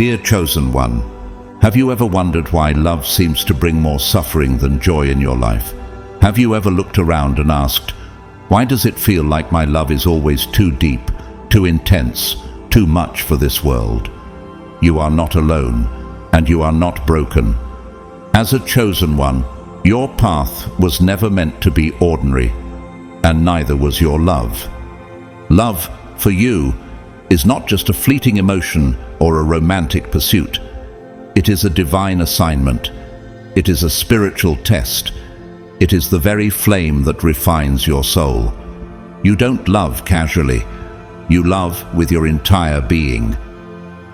Dear chosen one, have you ever wondered why love seems to bring more suffering than joy in your life? Have you ever looked around and asked, why does it feel like my love is always too deep, too intense, too much for this world? You are not alone, and you are not broken. As a chosen one, your path was never meant to be ordinary, and neither was your love. Love, for you, is not just a fleeting emotion or a romantic pursuit. It is a divine assignment. It is a spiritual test. It is the very flame that refines your soul. You don't love casually. You love with your entire being.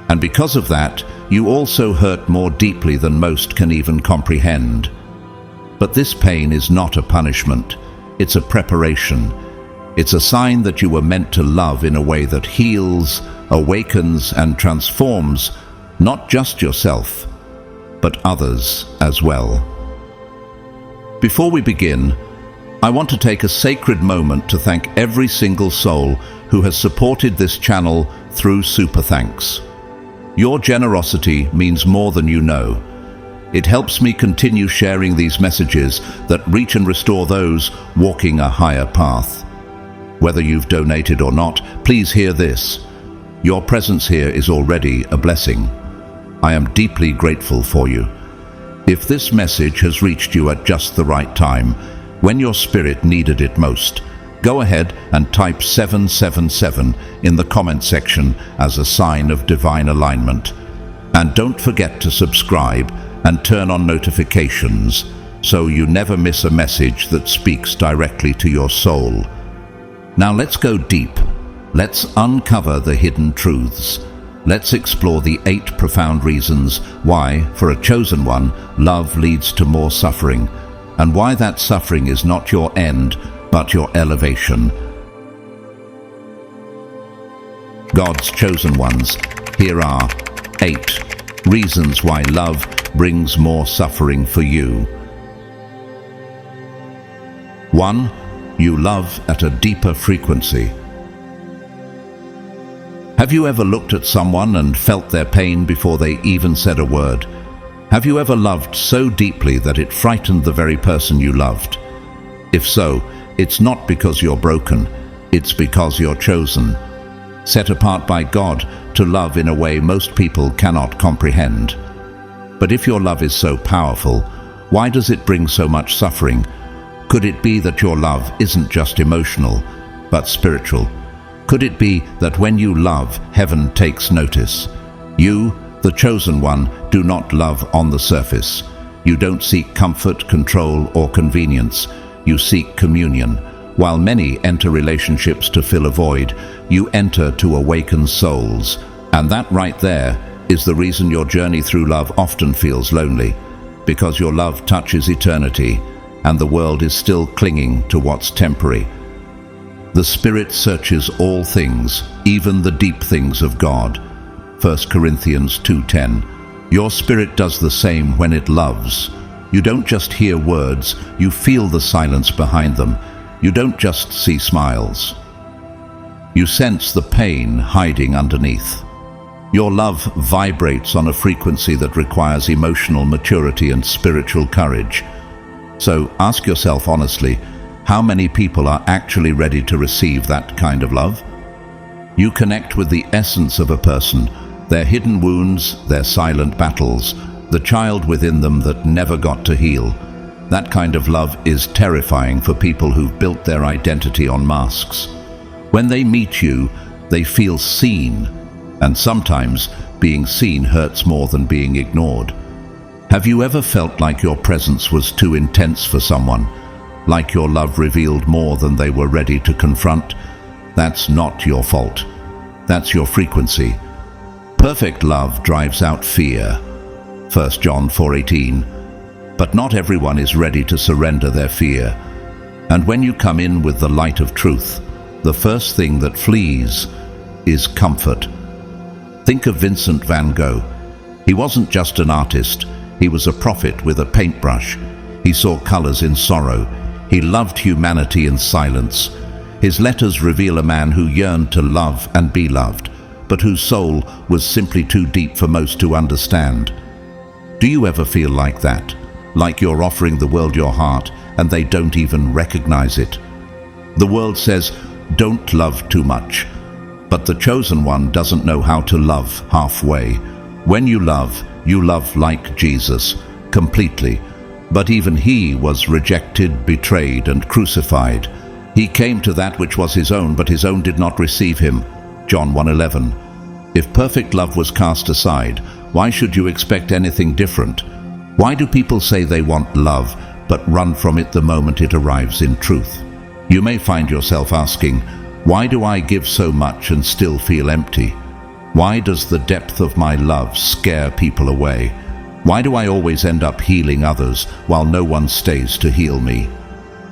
And because of that, you also hurt more deeply than most can even comprehend. But this pain is not a punishment. It's a preparation. It's a sign that you were meant to love in a way that heals, awakens, and transforms not just yourself, but others as well. Before we begin, I want to take a sacred moment to thank every single soul who has supported this channel through Super Thanks. Your generosity means more than you know. It helps me continue sharing these messages that reach and restore those walking a higher path. Whether you've donated or not, please hear this. Your presence here is already a blessing. I am deeply grateful for you. If this message has reached you at just the right time, when your spirit needed it most, go ahead and type 777 in the comment section as a sign of divine alignment. And don't forget to subscribe and turn on notifications so you never miss a message that speaks directly to your soul. Now let's go deep. Let's uncover the hidden truths. Let's explore the 8 profound reasons why, for a chosen one, love leads to more suffering, and why that suffering is not your end, but your elevation. God's chosen ones, here are 8 reasons why love brings more suffering for you. 1. You love at a deeper frequency. Have you ever looked at someone and felt their pain before they even said a word? Have you ever loved so deeply that it frightened the very person you loved? If so, it's not because you're broken, it's because you're chosen, set apart by God to love in a way most people cannot comprehend. But if your love is so powerful, why does it bring so much suffering? Could it be that your love isn't just emotional, but spiritual? Could it be that when you love, heaven takes notice? You, the chosen one, do not love on the surface. You don't seek comfort, control, or convenience. You seek communion. While many enter relationships to fill a void, you enter to awaken souls. And that right there is the reason your journey through love often feels lonely, because your love touches eternity, and the world is still clinging to what's temporary. The Spirit searches all things, even the deep things of God. 1 Corinthians 2:10. Your spirit does the same when it loves. You don't just hear words, you feel the silence behind them. You don't just see smiles. You sense the pain hiding underneath. Your love vibrates on a frequency that requires emotional maturity and spiritual courage. So ask yourself honestly, how many people are actually ready to receive that kind of love? You connect with the essence of a person, their hidden wounds, their silent battles, the child within them that never got to heal. That kind of love is terrifying for people who've built their identity on masks. When they meet you, they feel seen, and sometimes being seen hurts more than being ignored. Have you ever felt like your presence was too intense for someone? Like your love revealed more than they were ready to confront? That's not your fault. That's your frequency. Perfect love drives out fear. 1 John 4:18. But not everyone is ready to surrender their fear. And when you come in with the light of truth, the first thing that flees is comfort. Think of Vincent van Gogh. He wasn't just an artist, he was a prophet with a paintbrush. He saw colors in sorrow. He loved humanity in silence. His letters reveal a man who yearned to love and be loved, but whose soul was simply too deep for most to understand. Do you ever feel like that? Like you're offering the world your heart and they don't even recognize it? The world says, don't love too much. But the chosen one doesn't know how to love halfway. When you love like Jesus, completely. But even he was rejected, betrayed, and crucified. He came to that which was his own, but his own did not receive him. John 1:11. If perfect love was cast aside, why should you expect anything different? Why do people say they want love, but run from it the moment it arrives in truth? You may find yourself asking, why do I give so much and still feel empty? Why does the depth of my love scare people away? Why do I always end up healing others while no one stays to heal me?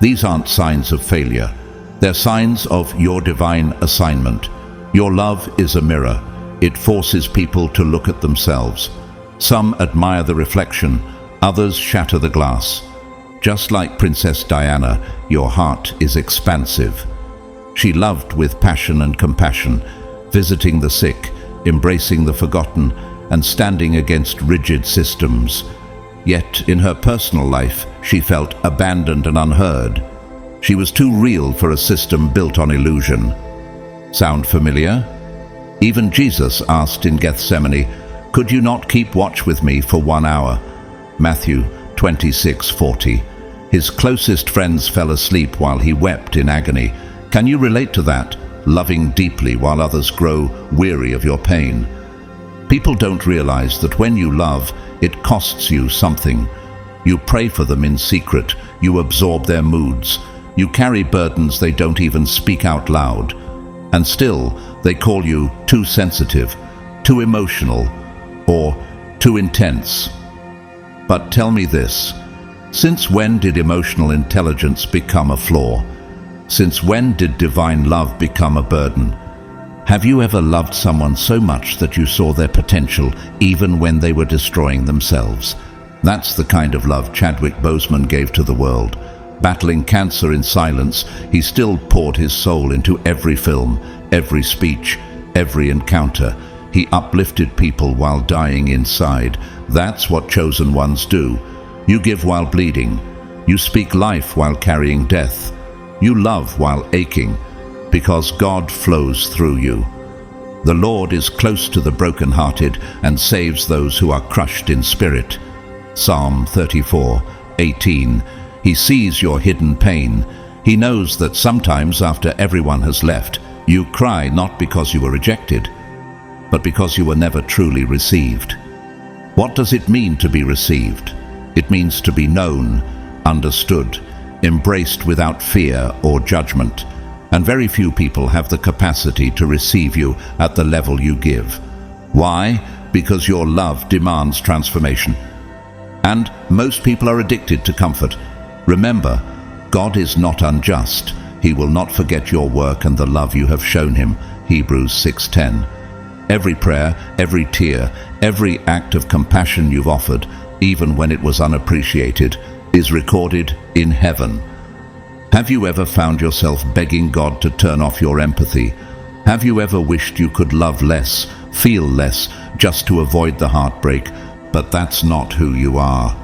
These aren't signs of failure. They're signs of your divine assignment. Your love is a mirror. It forces people to look at themselves. Some admire the reflection, others shatter the glass. Just like Princess Diana, your heart is expansive. She loved with passion and compassion, visiting the sick, embracing the forgotten, and standing against rigid systems. Yet in her personal life, she felt abandoned and unheard. She was too real for a system built on illusion. Sound familiar? Even Jesus asked in Gethsemane, "Could you not keep watch with me for 1 hour?" Matthew 26:40. His closest friends fell asleep while he wept in agony. Can you relate to that? Loving deeply while others grow weary of your pain. People don't realize that when you love, it costs you something. You pray for them in secret. You absorb their moods. You carry burdens they don't even speak out loud. And still, they call you too sensitive, too emotional, or too intense. But tell me this, since when did emotional intelligence become a flaw? Since when did divine love become a burden? Have you ever loved someone so much that you saw their potential even when they were destroying themselves? That's the kind of love Chadwick Boseman gave to the world. Battling cancer in silence, he still poured his soul into every film, every speech, every encounter. He uplifted people while dying inside. That's what chosen ones do. You give while bleeding. You speak life while carrying death. You love while aching, because God flows through you. The Lord is close to the brokenhearted and saves those who are crushed in spirit. Psalm 34:18. He sees your hidden pain. He knows that sometimes after everyone has left, you cry not because you were rejected, but because you were never truly received. What does it mean to be received? It means to be known, understood, embraced without fear or judgment. And very few people have the capacity to receive you at the level you give. Why? Because your love demands transformation. And most people are addicted to comfort. Remember, God is not unjust. He will not forget your work and the love you have shown him. Hebrews 6:10. Every prayer, every tear, every act of compassion you've offered, even when it was unappreciated, is recorded in heaven. Have you ever found yourself begging God to turn off your empathy? Have you ever wished you could love less, feel less, just to avoid the heartbreak? But that's not who you are.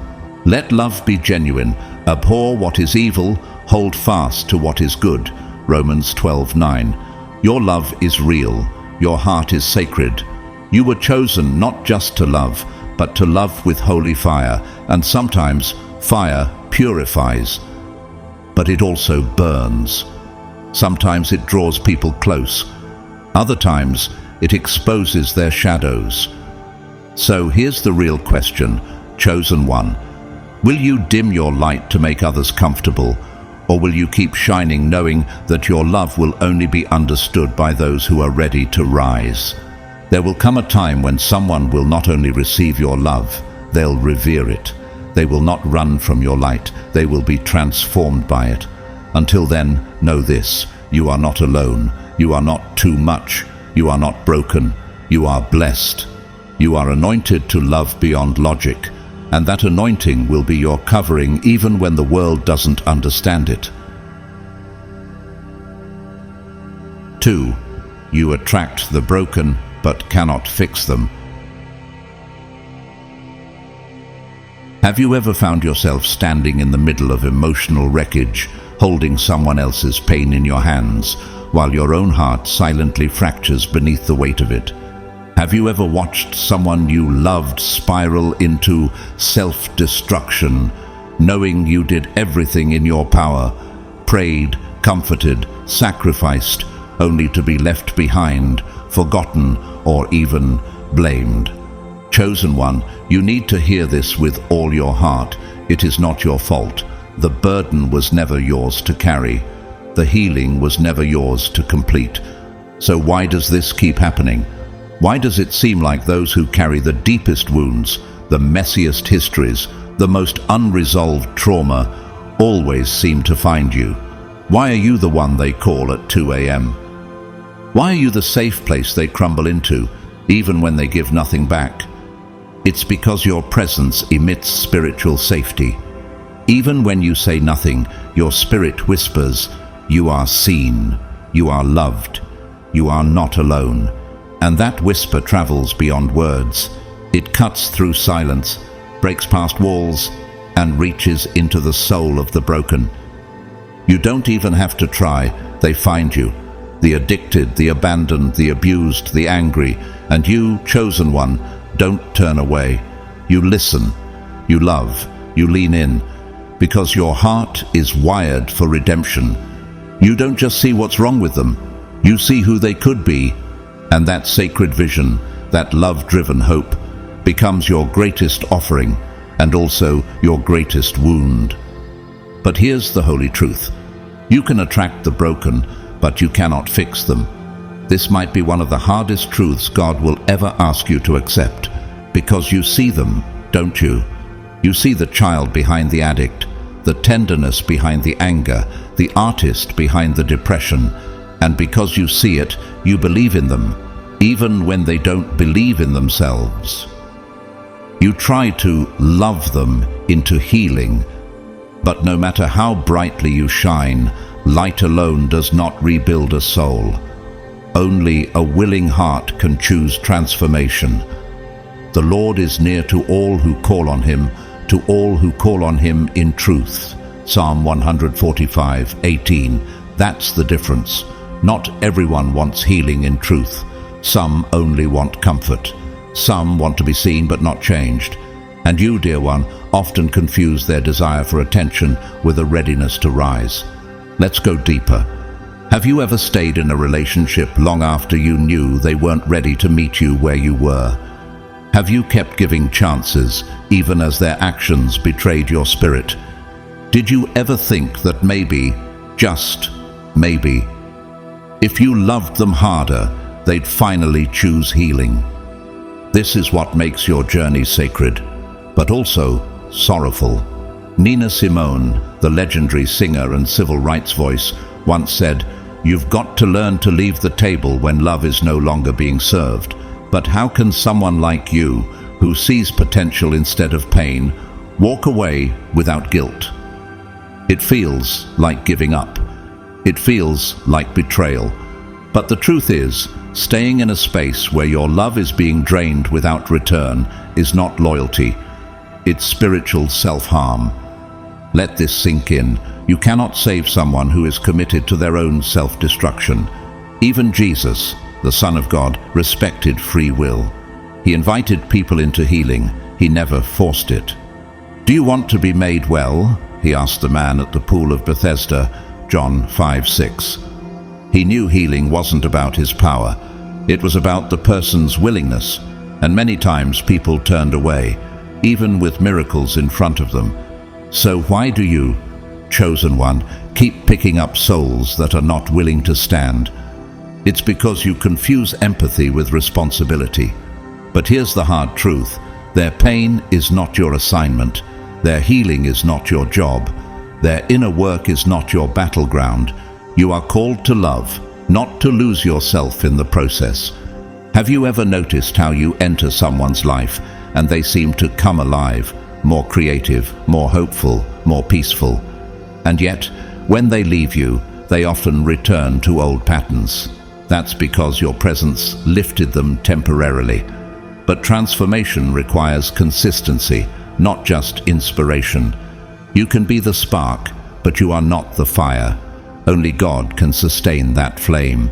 Let love be genuine. Abhor what is evil, hold fast to what is good. Romans 12:9. Your love is real. Your heart is sacred. You were chosen not just to love, but to love with holy fire. And sometimes fire purifies, but it also burns. Sometimes it draws people close. Other times it exposes their shadows. So here's the real question, chosen one. Will you dim your light to make others comfortable, or will you keep shining knowing that your love will only be understood by those who are ready to rise? There will come a time when someone will not only receive your love, they'll revere it. They will not run from your light, they will be transformed by it. Until then, know this, you are not alone, you are not too much, you are not broken, you are blessed. You are anointed to love beyond logic, and that anointing will be your covering even when the world doesn't understand it. 2. You attract the broken but cannot fix them. Have you ever found yourself standing in the middle of emotional wreckage, holding someone else's pain in your hands, while your own heart silently fractures beneath the weight of it? Have you ever watched someone you loved spiral into self-destruction, knowing you did everything in your power, prayed, comforted, sacrificed, only to be left behind, forgotten, or even blamed? Chosen one, you need to hear this with all your heart. It is not your fault. The burden was never yours to carry. The healing was never yours to complete. So why does this keep happening? Why does it seem like those who carry the deepest wounds, the messiest histories, the most unresolved trauma, always seem to find you? Why are you the one they call at 2 a.m.? Why are you the safe place they crumble into, even when they give nothing back? It's because your presence emits spiritual safety. Even when you say nothing, your spirit whispers, "You are seen, you are loved, you are not alone." And that whisper travels beyond words. It cuts through silence, breaks past walls, and reaches into the soul of the broken. You don't even have to try, they find you. The addicted, the abandoned, the abused, the angry, and you, chosen one, don't turn away. You listen, you love, you lean in, because your heart is wired for redemption. You don't just see what's wrong with them, you see who they could be, and that sacred vision, that love-driven hope, becomes your greatest offering and also your greatest wound. But here's the holy truth. You can attract the broken, but you cannot fix them. This might be one of the hardest truths God will ever ask you to accept, because you see them, don't you? You see the child behind the addict, the tenderness behind the anger, the artist behind the depression, and because you see it, you believe in them, even when they don't believe in themselves. You try to love them into healing, but no matter how brightly you shine, light alone does not rebuild a soul. Only a willing heart can choose transformation. The Lord is near to all who call on Him, to all who call on Him in truth. Psalm 145:18. That's the difference. Not everyone wants healing in truth. Some only want comfort. Some want to be seen but not changed. And you, dear one, often confuse their desire for attention with a readiness to rise. Let's go deeper. Have you ever stayed in a relationship long after you knew they weren't ready to meet you where you were? Have you kept giving chances, even as their actions betrayed your spirit? Did you ever think that maybe, just maybe, if you loved them harder, they'd finally choose healing? This is what makes your journey sacred, but also sorrowful. Nina Simone, the legendary singer and civil rights voice, once said, "You've got to learn to leave the table when love is no longer being served. But how can someone like you, who sees potential instead of pain, walk away without guilt?" It feels like giving up. It feels like betrayal. But the truth is, staying in a space where your love is being drained without return is not loyalty. It's spiritual self-harm. Let this sink in. You cannot save someone who is committed to their own self-destruction. Even Jesus, the Son of God, respected free will. He invited people into healing. He never forced it. "Do you want to be made well?" he asked the man at the pool of Bethesda, John 5:6. He knew healing wasn't about his power. It was about the person's willingness, and many times people turned away, even with miracles in front of them. So why do you, chosen one, keep picking up souls that are not willing to stand? It's because you confuse empathy with responsibility. But here's the hard truth. Their pain is not your assignment. Their healing is not your job. Their inner work is not your battleground. You are called to love, not to lose yourself in the process. Have you ever noticed how you enter someone's life and they seem to come alive, more creative, more hopeful, more peaceful? And yet, when they leave you, they often return to old patterns. That's because your presence lifted them temporarily. But transformation requires consistency, not just inspiration. You can be the spark, but you are not the fire. Only God can sustain that flame.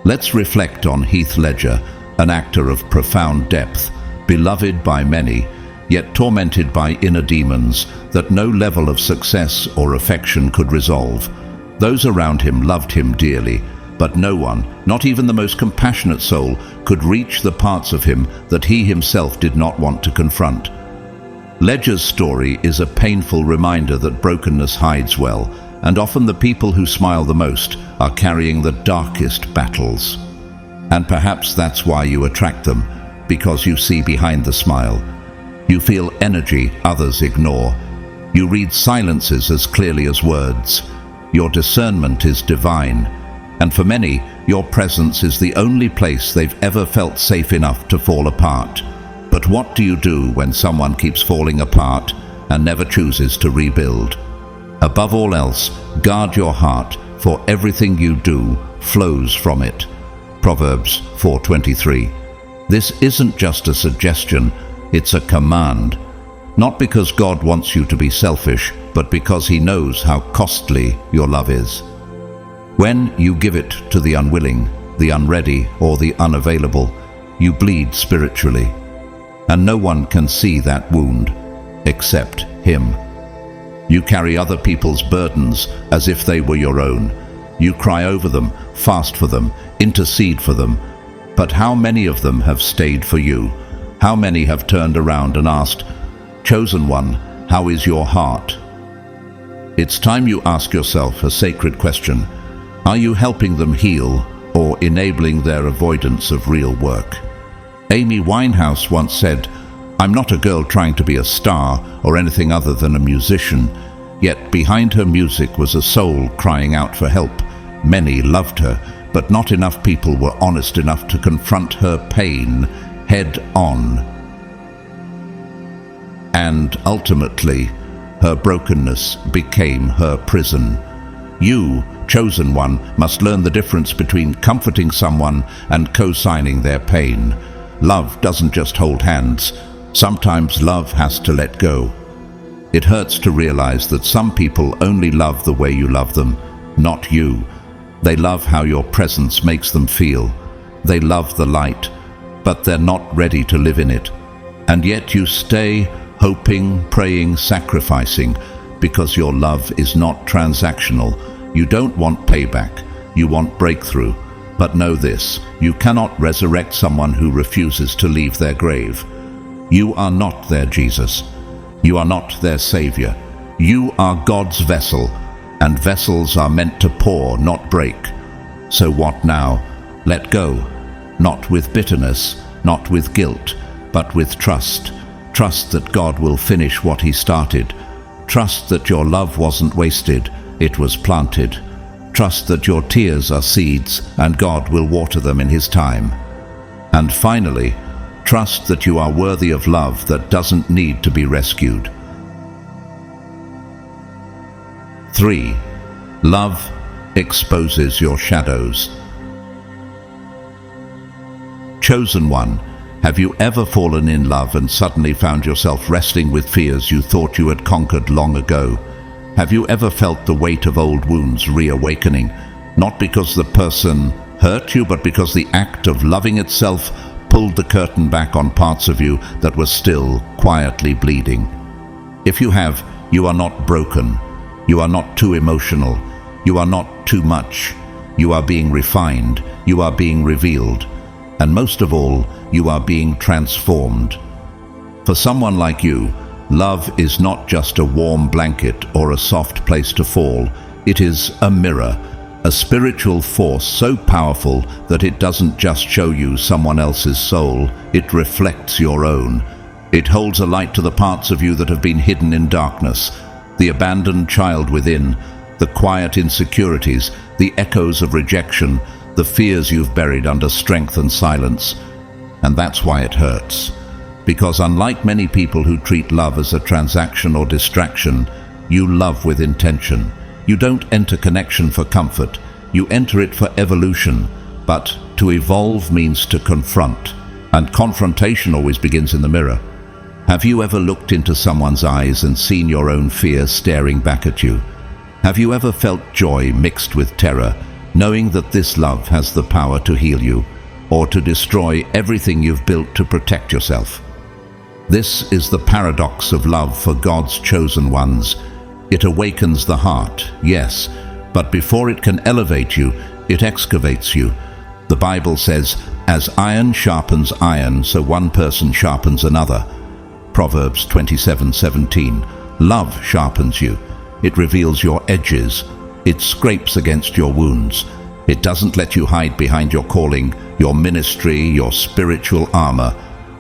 Let's reflect on Heath Ledger, an actor of profound depth, beloved by many, yet tormented by inner demons that no level of success or affection could resolve. Those around him loved him dearly, but no one, not even the most compassionate soul, could reach the parts of him that he himself did not want to confront. Ledger's story is a painful reminder that brokenness hides well, and often the people who smile the most are carrying the darkest battles. And perhaps that's why you attract them, because you see behind the smile. You feel energy others ignore. You read silences as clearly as words. Your discernment is divine, and for many, your presence is the only place they've ever felt safe enough to fall apart. But what do you do when someone keeps falling apart and never chooses to rebuild? Above all else, guard your heart, for everything you do flows from it. Proverbs 4:23. This isn't just a suggestion, it's a command. Not because God wants you to be selfish, but because He knows how costly your love is. When you give it to the unwilling, the unready, or the unavailable, you bleed spiritually. And no one can see that wound except Him. You carry other people's burdens as if they were your own. You cry over them, fast for them, intercede for them. But how many of them have stayed for you? How many have turned around and asked, "Chosen one, how is your heart?" It's time you ask yourself a sacred question. Are you helping them heal or enabling their avoidance of real work? Amy Winehouse once said, "I'm not a girl trying to be a star or anything other than a musician," yet behind her music was a soul crying out for help. Many loved her, but not enough people were honest enough to confront her pain head on. And ultimately, her brokenness became her prison. You, chosen one, must learn the difference between comforting someone and co-signing their pain. Love doesn't just hold hands. Sometimes love has to let go. It hurts to realize that some people only love the way you love them, not you. They love how your presence makes them feel. They love the light, but they're not ready to live in it. And yet you stay, hoping, praying, sacrificing, because your love is not transactional. You don't want payback, you want breakthrough. But know this, you cannot resurrect someone who refuses to leave their grave. You are not their Jesus. You are not their Savior. You are God's vessel, and vessels are meant to pour, not break. So what now? Let go, not with bitterness, not with guilt, but with trust. Trust that God will finish what He started. Trust that your love wasn't wasted, it was planted. Trust that your tears are seeds, and God will water them in His time. And finally, trust that you are worthy of love that doesn't need to be rescued. 3. Love exposes your shadows. Chosen one, have you ever fallen in love and suddenly found yourself wrestling with fears you thought you had conquered long ago? Have you ever felt the weight of old wounds reawakening, not because the person hurt you, but because the act of loving itself pulled the curtain back on parts of you that were still quietly bleeding? If you have, you are not broken. You are not too emotional. You are not too much. You are being refined. You are being revealed. And most of all, you are being transformed. For someone like you, love is not just a warm blanket or a soft place to fall. It is a mirror, a spiritual force so powerful that it doesn't just show you someone else's soul, it reflects your own. It holds a light to the parts of you that have been hidden in darkness, the abandoned child within, the quiet insecurities, the echoes of rejection, the fears you've buried under strength and silence. And that's why it hurts. Because unlike many people who treat love as a transaction or distraction, you love with intention. You don't enter connection for comfort. You enter it for evolution. But to evolve means to confront, and confrontation always begins in the mirror. Have you ever looked into someone's eyes and seen your own fear staring back at you? Have you ever felt joy mixed with terror, knowing that this love has the power to heal you, or to destroy everything you've built to protect yourself? This is the paradox of love for God's chosen ones. It awakens the heart, yes, but before it can elevate you, it excavates you. The Bible says, "As iron sharpens iron, so one person sharpens another." Proverbs 27:17. Love sharpens you. It reveals your edges. It scrapes against your wounds. It doesn't let you hide behind your calling, your ministry, your spiritual armor.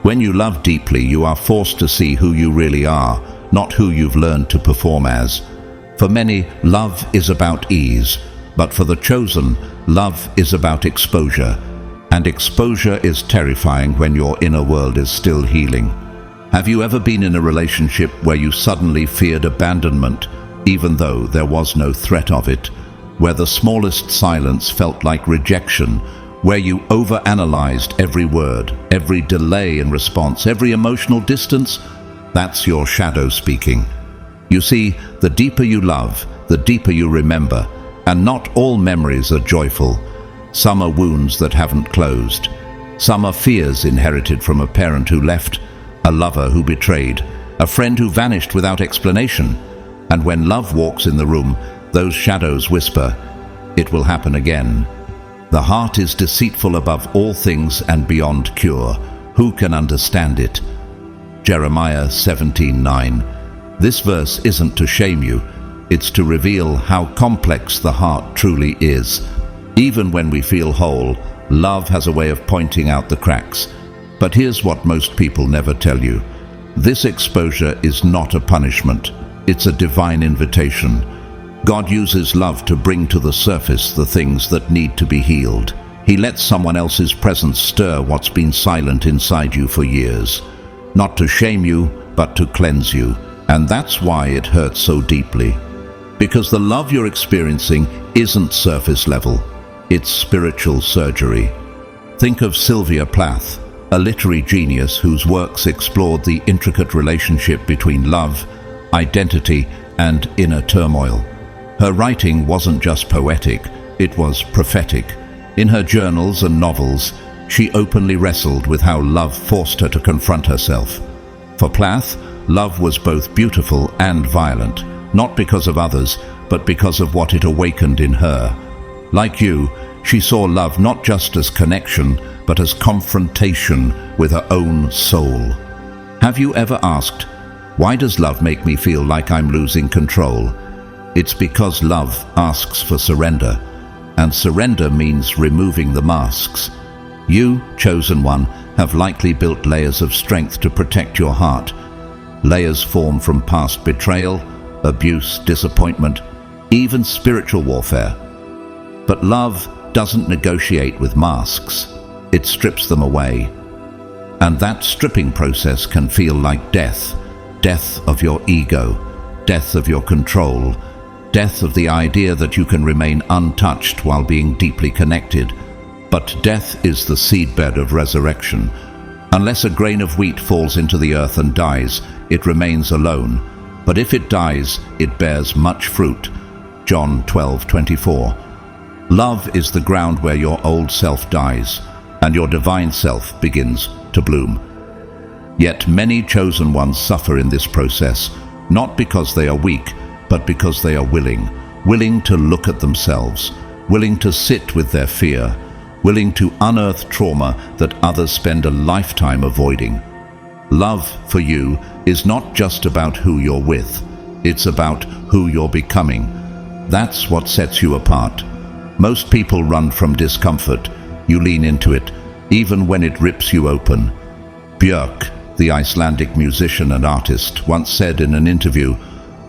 When you love deeply, you are forced to see who you really are, not who you've learned to perform as. For many, love is about ease, but for the chosen, love is about exposure. And exposure is terrifying when your inner world is still healing. Have you ever been in a relationship where you suddenly feared abandonment, even though there was no threat of it? Where the smallest silence felt like rejection? Where you overanalyzed every word, every delay in response, every emotional distance? That's your shadow speaking. You see, the deeper you love, the deeper you remember, and not all memories are joyful. Some are wounds that haven't closed. Some are fears inherited from a parent who left, a lover who betrayed, a friend who vanished without explanation. And when love walks in the room, those shadows whisper, "It will happen again." The heart is deceitful above all things and beyond cure. Who can understand it? Jeremiah 17:9. This verse isn't to shame you. It's to reveal how complex the heart truly is. Even when we feel whole, love has a way of pointing out the cracks. But here's what most people never tell you. This exposure is not a punishment. It's a divine invitation. God uses love to bring to the surface the things that need to be healed. He lets someone else's presence stir what's been silent inside you for years. Not to shame you, but to cleanse you. And that's why it hurts so deeply. Because the love you're experiencing isn't surface level. It's spiritual surgery. Think of Sylvia Plath, a literary genius whose works explored the intricate relationship between love, identity, and inner turmoil. Her writing wasn't just poetic, it was prophetic. In her journals and novels, she openly wrestled with how love forced her to confront herself. For Plath, love was both beautiful and violent, not because of others, but because of what it awakened in her. Like you, she saw love not just as connection, but as confrontation with her own soul. Have you ever asked, why does love make me feel like I'm losing control? It's because love asks for surrender, and surrender means removing the masks. You, chosen one, have likely built layers of strength to protect your heart. Layers formed from past betrayal, abuse, disappointment, even spiritual warfare. But love doesn't negotiate with masks. It strips them away. And that stripping process can feel like death. Death of your ego, death of your control, death of the idea that you can remain untouched while being deeply connected. But death is the seedbed of resurrection. Unless a grain of wheat falls into the earth and dies, it remains alone. But if it dies, it bears much fruit. John 12:24. Love is the ground where your old self dies, and your divine self begins to bloom. Yet many chosen ones suffer in this process, not because they are weak, but because they are willing to look at themselves, willing to sit with their fear, willing to unearth trauma that others spend a lifetime avoiding. Love for you is not just about who you're with, it's about who you're becoming. That's what sets you apart. Most people run from discomfort. You lean into it, even when it rips you open. Björk, the Icelandic musician and artist, once said in an interview,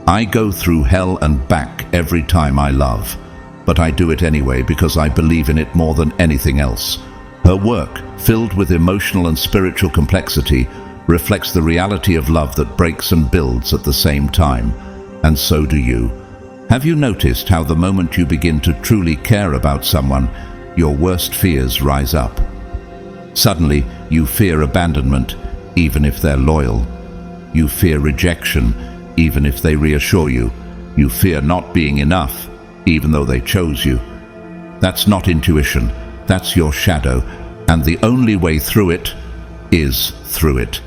"I go through hell and back every time I love, but I do it anyway because I believe in it more than anything else." Her work, filled with emotional and spiritual complexity, reflects the reality of love that breaks and builds at the same time. And so do you. Have you noticed how the moment you begin to truly care about someone, your worst fears rise up. Suddenly, you fear abandonment, even if they're loyal. You fear rejection, even if they reassure you. You fear not being enough, even though they chose you. That's not intuition, that's your shadow, and the only way through it is through it.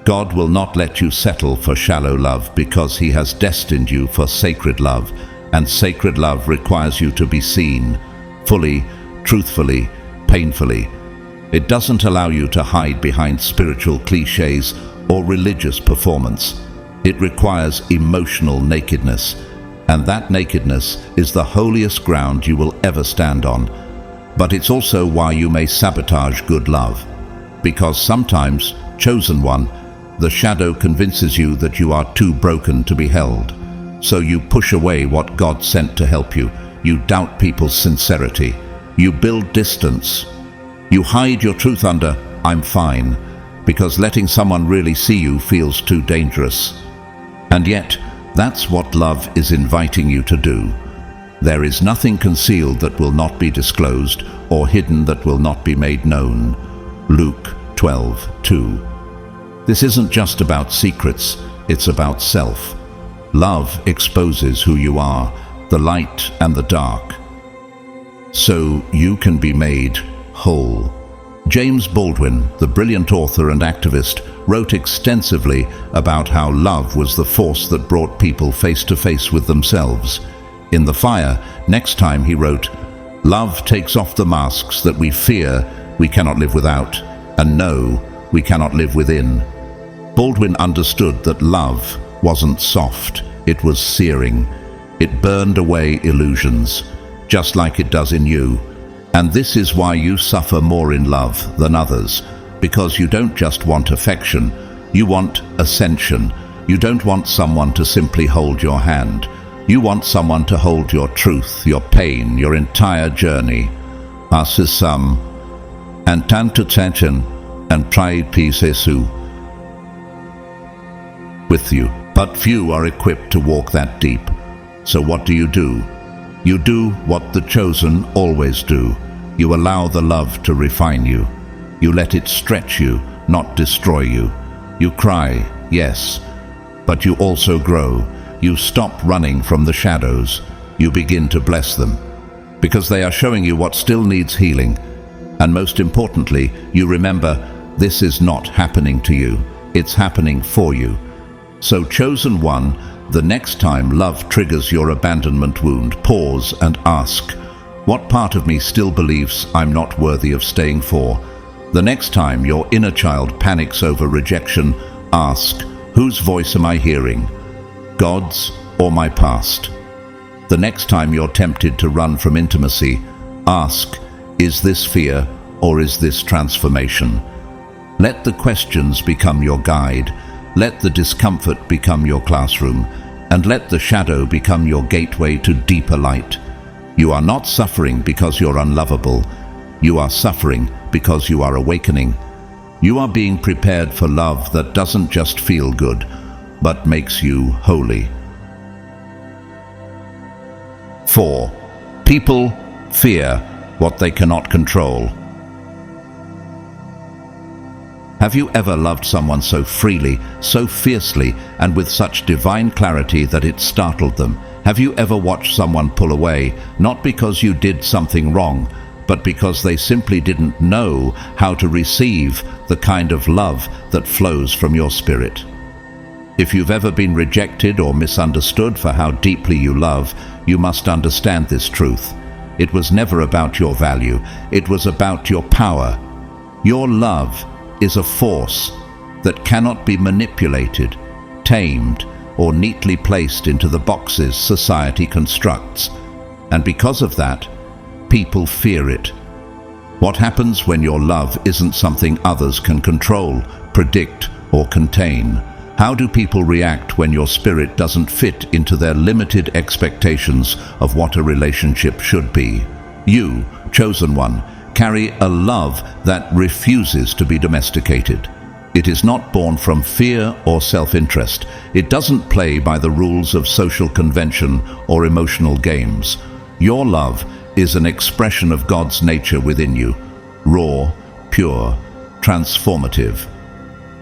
God will not let you settle for shallow love because He has destined you for sacred love, and sacred love requires you to be seen, fully, truthfully, painfully. It doesn't allow you to hide behind spiritual cliches or religious performance. It requires emotional nakedness, and that nakedness is the holiest ground you will ever stand on. But it's also why you may sabotage good love, because sometimes, chosen one, the shadow convinces you that you are too broken to be held. So you push away what God sent to help you. You doubt people's sincerity. You build distance. You hide your truth under, "I'm fine," because letting someone really see you feels too dangerous. And yet, that's what love is inviting you to do. There is nothing concealed that will not be disclosed, or hidden that will not be made known. Luke 12:2. This isn't just about secrets, it's about self. Love exposes who you are, the light and the dark, so you can be made whole. James Baldwin, the brilliant author and activist, wrote extensively about how love was the force that brought people face to face with themselves. In The Fire, next time, he wrote, "Love takes off the masks that we fear we cannot live without, and know we cannot live within." Baldwin understood that love wasn't soft, it was searing. It burned away illusions, just like it does in you. And this is why you suffer more in love than others, because you don't just want affection, you want ascension. You don't want someone to simply hold your hand. You want someone to hold your truth, your pain, your entire journey. Asisam, and tantutenchen, and pride pisesu with you. But few are equipped to walk that deep. So what do? You do what the chosen always do. You allow the love to refine you. You let it stretch you, not destroy you. You cry, yes, but you also grow. You stop running from the shadows. You begin to bless them, because they are showing you what still needs healing. And most importantly, you remember, this is not happening to you. It's happening for you. So, chosen one, the next time love triggers your abandonment wound, pause and ask, what part of me still believes I'm not worthy of staying for? The next time your inner child panics over rejection, ask, whose voice am I hearing? God's or my past? The next time you're tempted to run from intimacy, ask, is this fear or is this transformation? Let the questions become your guide. Let the discomfort become your classroom, and let the shadow become your gateway to deeper light. You are not suffering because you're unlovable. You are suffering because you are awakening. You are being prepared for love that doesn't just feel good, but makes you holy. 4. People fear what they cannot control. Have you ever loved someone so freely, so fiercely, and with such divine clarity that it startled them? Have you ever watched someone pull away, not because you did something wrong, but because they simply didn't know how to receive the kind of love that flows from your spirit? If you've ever been rejected or misunderstood for how deeply you love, you must understand this truth. It was never about your value, it was about your power. Your love is a force that cannot be manipulated, tamed, or neatly placed into the boxes society constructs. And because of that, people fear it. What happens when your love isn't something others can control, predict, or contain? How do people react when your spirit doesn't fit into their limited expectations of what a relationship should be? You, chosen one, carry a love that refuses to be domesticated. It is not born from fear or self-interest. It doesn't play by the rules of social convention or emotional games. Your love is an expression of God's nature within you, raw, pure, transformative.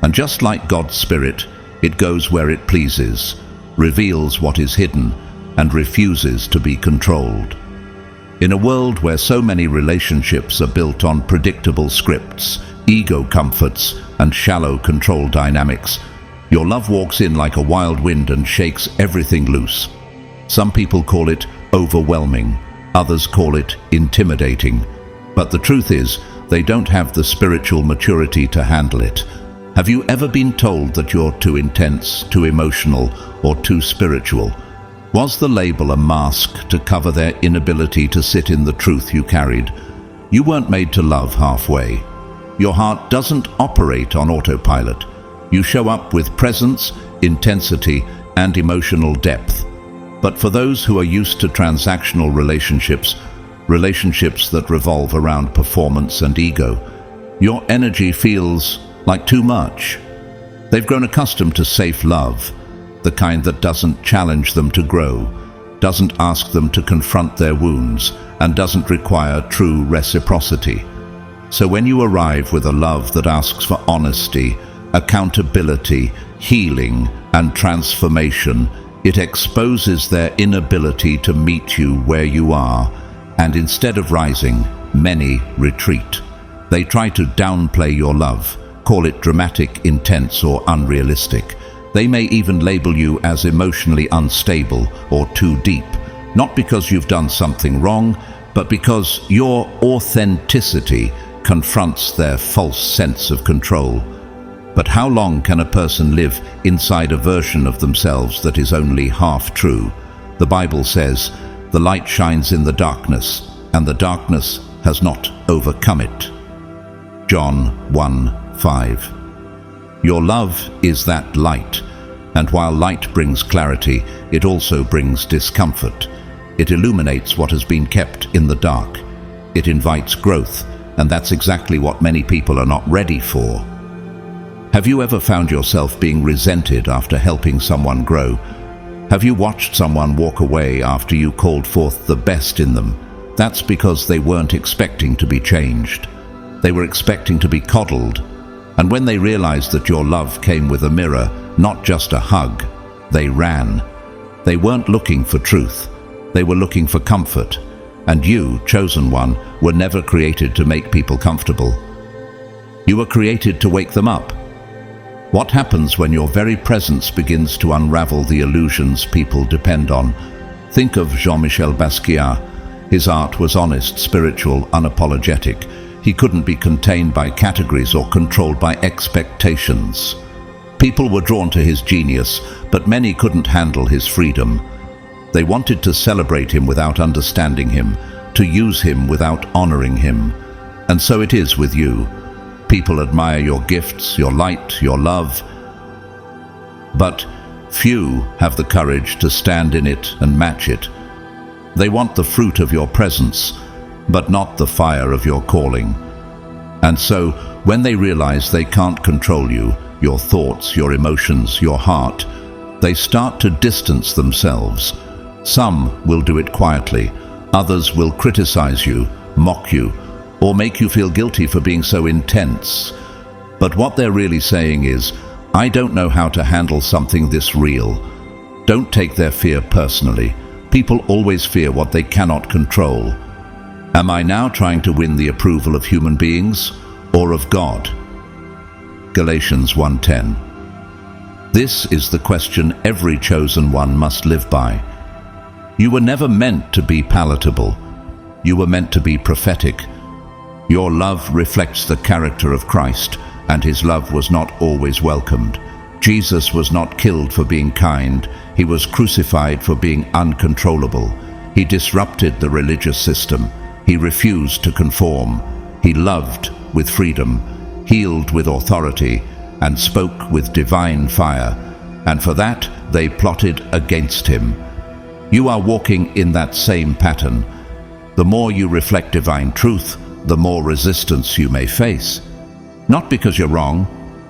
And just like God's Spirit, it goes where it pleases, reveals what is hidden, and refuses to be controlled. In a world where so many relationships are built on predictable scripts, ego comforts, and shallow control dynamics, your love walks in like a wild wind and shakes everything loose. Some people call it overwhelming, others call it intimidating. But the truth is, they don't have the spiritual maturity to handle it. Have you ever been told that you're too intense, too emotional, or too spiritual? Was the label a mask to cover their inability to sit in the truth you carried? You weren't made to love halfway. Your heart doesn't operate on autopilot. You show up with presence, intensity, and emotional depth. But for those who are used to transactional relationships that revolve around performance and ego, your energy feels like too much. They've grown accustomed to safe love, the kind that doesn't challenge them to grow, doesn't ask them to confront their wounds, and doesn't require true reciprocity. So when you arrive with a love that asks for honesty, accountability, healing, and transformation, it exposes their inability to meet you where you are, and instead of rising, many retreat. They try to downplay your love, call it dramatic, intense, or unrealistic. They may even label you as emotionally unstable or too deep, not because you've done something wrong, but because your authenticity confronts their false sense of control. But how long can a person live inside a version of themselves that is only half true? The Bible says, "The light shines in the darkness, and the darkness has not overcome it." John 1:5. Your love is that light, and while light brings clarity, it also brings discomfort. It illuminates what has been kept in the dark. It invites growth, and that's exactly what many people are not ready for. Have you ever found yourself being resented after helping someone grow? Have you watched someone walk away after you called forth the best in them? That's because they weren't expecting to be changed. They were expecting to be coddled. And when they realized that your love came with a mirror, not just a hug, they ran. They weren't looking for truth. They were looking for comfort. And you, chosen one, were never created to make people comfortable. You were created to wake them up. What happens when your very presence begins to unravel the illusions people depend on? Think of Jean-Michel Basquiat. His art was honest, spiritual, unapologetic. He couldn't be contained by categories or controlled by expectations. People were drawn to his genius, but many couldn't handle his freedom. They wanted to celebrate him without understanding him, to use him without honoring him. And so it is with you. People admire your gifts, your light, your love, but few have the courage to stand in it and match it. They want the fruit of your presence, but not the fire of your calling. And so, when they realize they can't control you, your thoughts, your emotions, your heart, they start to distance themselves. Some will do it quietly, others will criticize you, mock you, or make you feel guilty for being so intense. But what they're really saying is, I don't know how to handle something this real. Don't take their fear personally. People always fear what they cannot control. Am I now trying to win the approval of human beings or of God? Galatians 1:10. This is the question every chosen one must live by. You were never meant to be palatable. You were meant to be prophetic. Your love reflects the character of Christ, and his love was not always welcomed. Jesus was not killed for being kind. He was crucified for being uncontrollable. He disrupted the religious system. He refused to conform. He loved with freedom, healed with authority, and spoke with divine fire. And for that, they plotted against him. You are walking in that same pattern. The more you reflect divine truth, the more resistance you may face. Not because you're wrong,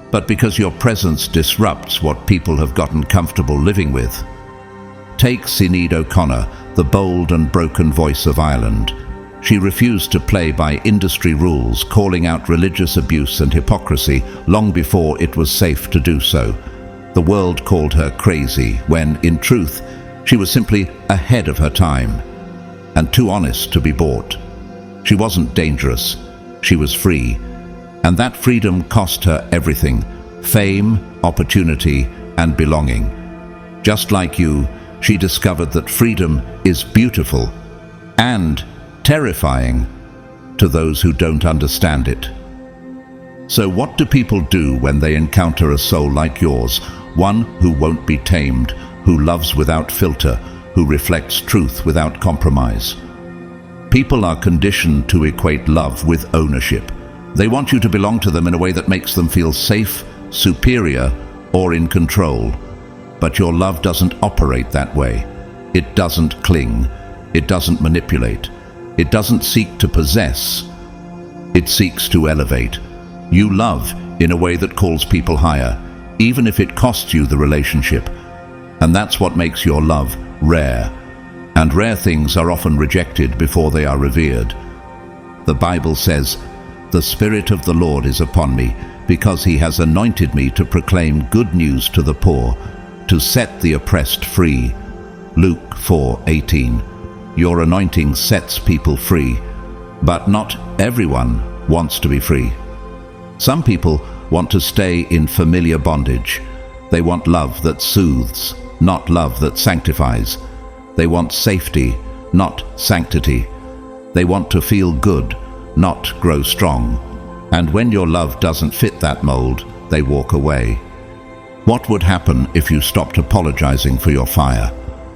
but because your presence disrupts what people have gotten comfortable living with. Take Sinead O'Connor, the bold and broken voice of Ireland. She refused to play by industry rules, calling out religious abuse and hypocrisy long before it was safe to do so. The world called her crazy when, in truth, she was simply ahead of her time and too honest to be bought. She wasn't dangerous. She was free. And that freedom cost her everything: fame, opportunity, and belonging. Just like you, she discovered that freedom is beautiful and terrifying to those who don't understand it. So what do people do when they encounter a soul like yours, one who won't be tamed, who loves without filter, who reflects truth without compromise? People are conditioned to equate love with ownership. They want you to belong to them in a way that makes them feel safe, superior, or in control. But your love doesn't operate that way. It doesn't cling. It doesn't manipulate. It doesn't seek to possess. It seeks to elevate. You love in a way that calls people higher, even if it costs you the relationship. And that's what makes your love rare. And rare things are often rejected before they are revered. The Bible says, "The Spirit of the Lord is upon me, because he has anointed me to proclaim good news to the poor, to set the oppressed free." Luke 4:18. Your anointing sets people free, but not everyone wants to be free. Some people want to stay in familiar bondage. They want love that soothes, not love that sanctifies. They want safety, not sanctity. They want to feel good, not grow strong. And when your love doesn't fit that mold, they walk away. What would happen if you stopped apologizing for your fire?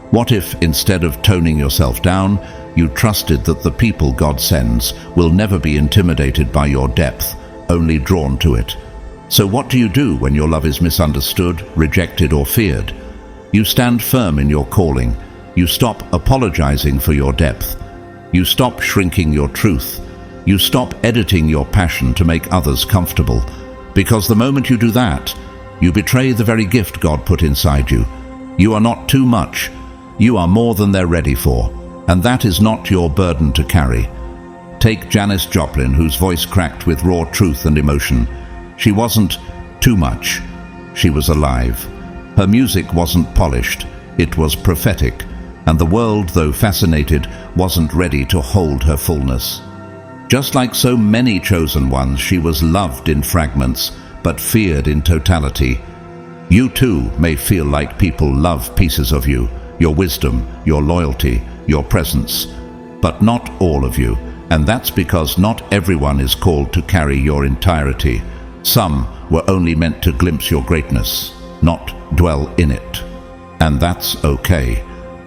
What if, instead of toning yourself down, you trusted that the people God sends will never be intimidated by your depth, only drawn to it? So what do you do when your love is misunderstood, rejected, or feared? You stand firm in your calling. You stop apologizing for your depth. You stop shrinking your truth. You stop editing your passion to make others comfortable. Because the moment you do that, you betray the very gift God put inside you. You are not too much. You are more than they're ready for. And that is not your burden to carry. Take Janis Joplin, whose voice cracked with raw truth and emotion. She wasn't too much. She was alive. Her music wasn't polished. It was prophetic. And the world, though fascinated, wasn't ready to hold her fullness. Just like so many chosen ones, she was loved in fragments, but feared in totality. You too may feel like people love pieces of you, your wisdom, your loyalty, your presence, but not all of you. And that's because not everyone is called to carry your entirety. Some were only meant to glimpse your greatness, not dwell in it. And that's okay.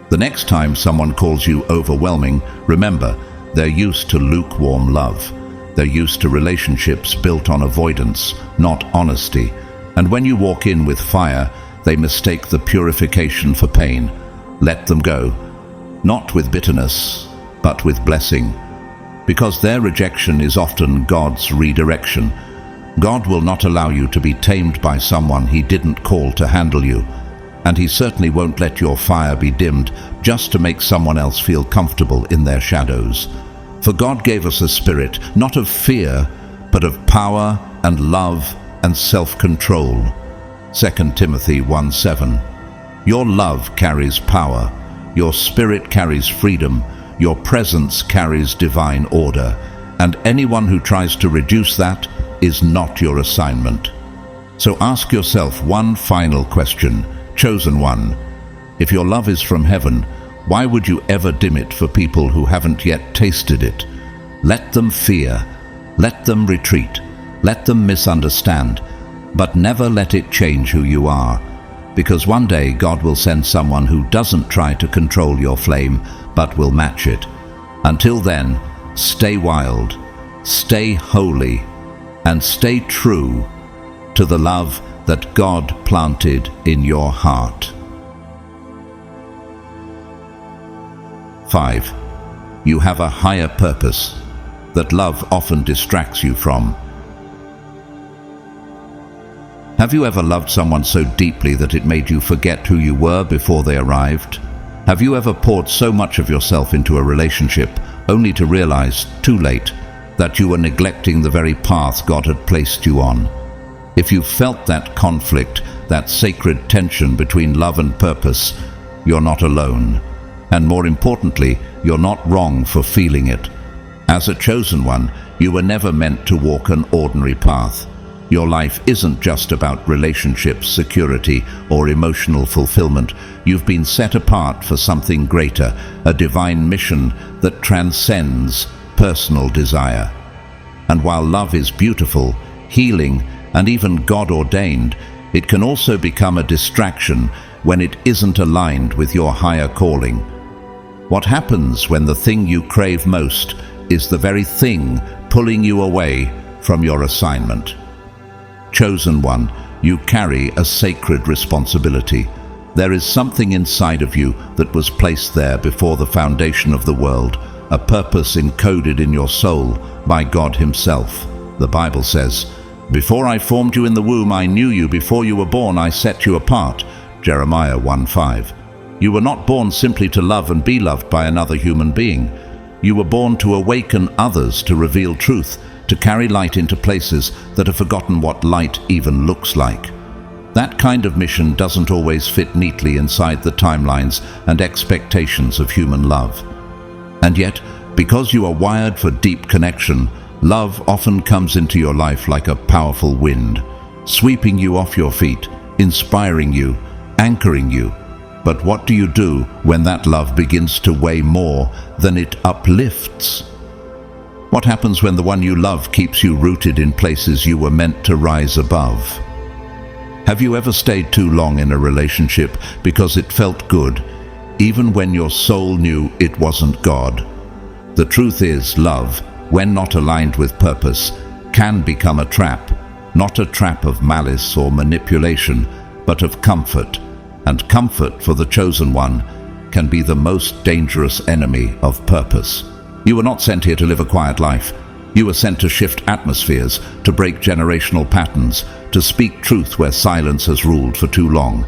The next time someone calls you overwhelming, remember, they're used to lukewarm love. They're used to relationships built on avoidance, not honesty. And when you walk in with fire, they mistake the purification for pain. Let them go, not with bitterness, but with blessing. Because their rejection is often God's redirection. God will not allow you to be tamed by someone he didn't call to handle you. And he certainly won't let your fire be dimmed just to make someone else feel comfortable in their shadows. For God gave us a spirit, not of fear, but of power and love and self-control. 2 Timothy 1:7. Your love carries power. Your spirit carries freedom. Your presence carries divine order. And anyone who tries to reduce that is not your assignment. So ask yourself one final question. Chosen one, if your love is from heaven, why would you ever dim it for people who haven't yet tasted it? Let them fear, let them retreat, let them misunderstand, but never let it change who you are. Because one day God will send someone who doesn't try to control your flame, but will match it. Until then, stay wild, stay holy, and stay true to the love that God planted in your heart. 5. You have a higher purpose that love often distracts you from. Have you ever loved someone so deeply that it made you forget who you were before they arrived? Have you ever poured so much of yourself into a relationship only to realize, too late, that you were neglecting the very path God had placed you on. If you felt that conflict, that sacred tension between love and purpose, you're not alone. And more importantly, you're not wrong for feeling it. As a chosen one, you were never meant to walk an ordinary path. Your life isn't just about relationships, security, or emotional fulfillment. You've been set apart for something greater, a divine mission that transcends personal desire. And while love is beautiful, healing, and even God-ordained, it can also become a distraction when it isn't aligned with your higher calling. What happens when the thing you crave most is the very thing pulling you away from your assignment? Chosen one, you carry a sacred responsibility. There is something inside of you that was placed there before the foundation of the world, a purpose encoded in your soul by God Himself. The Bible says, "Before I formed you in the womb, I knew you. Before you were born, I set you apart." Jeremiah 1:5. You were not born simply to love and be loved by another human being. You were born to awaken others, to reveal truth, to carry light into places that have forgotten what light even looks like. That kind of mission doesn't always fit neatly inside the timelines and expectations of human love. And yet, because you are wired for deep connection, love often comes into your life like a powerful wind, sweeping you off your feet, inspiring you, anchoring you. But what do you do when that love begins to weigh more than it uplifts? What happens when the one you love keeps you rooted in places you were meant to rise above? Have you ever stayed too long in a relationship because it felt good, even when your soul knew it wasn't God? The truth is, love, when not aligned with purpose, can become a trap, not a trap of malice or manipulation, but of comfort. And comfort for the chosen one can be the most dangerous enemy of purpose. You were not sent here to live a quiet life. You were sent to shift atmospheres, to break generational patterns, to speak truth where silence has ruled for too long.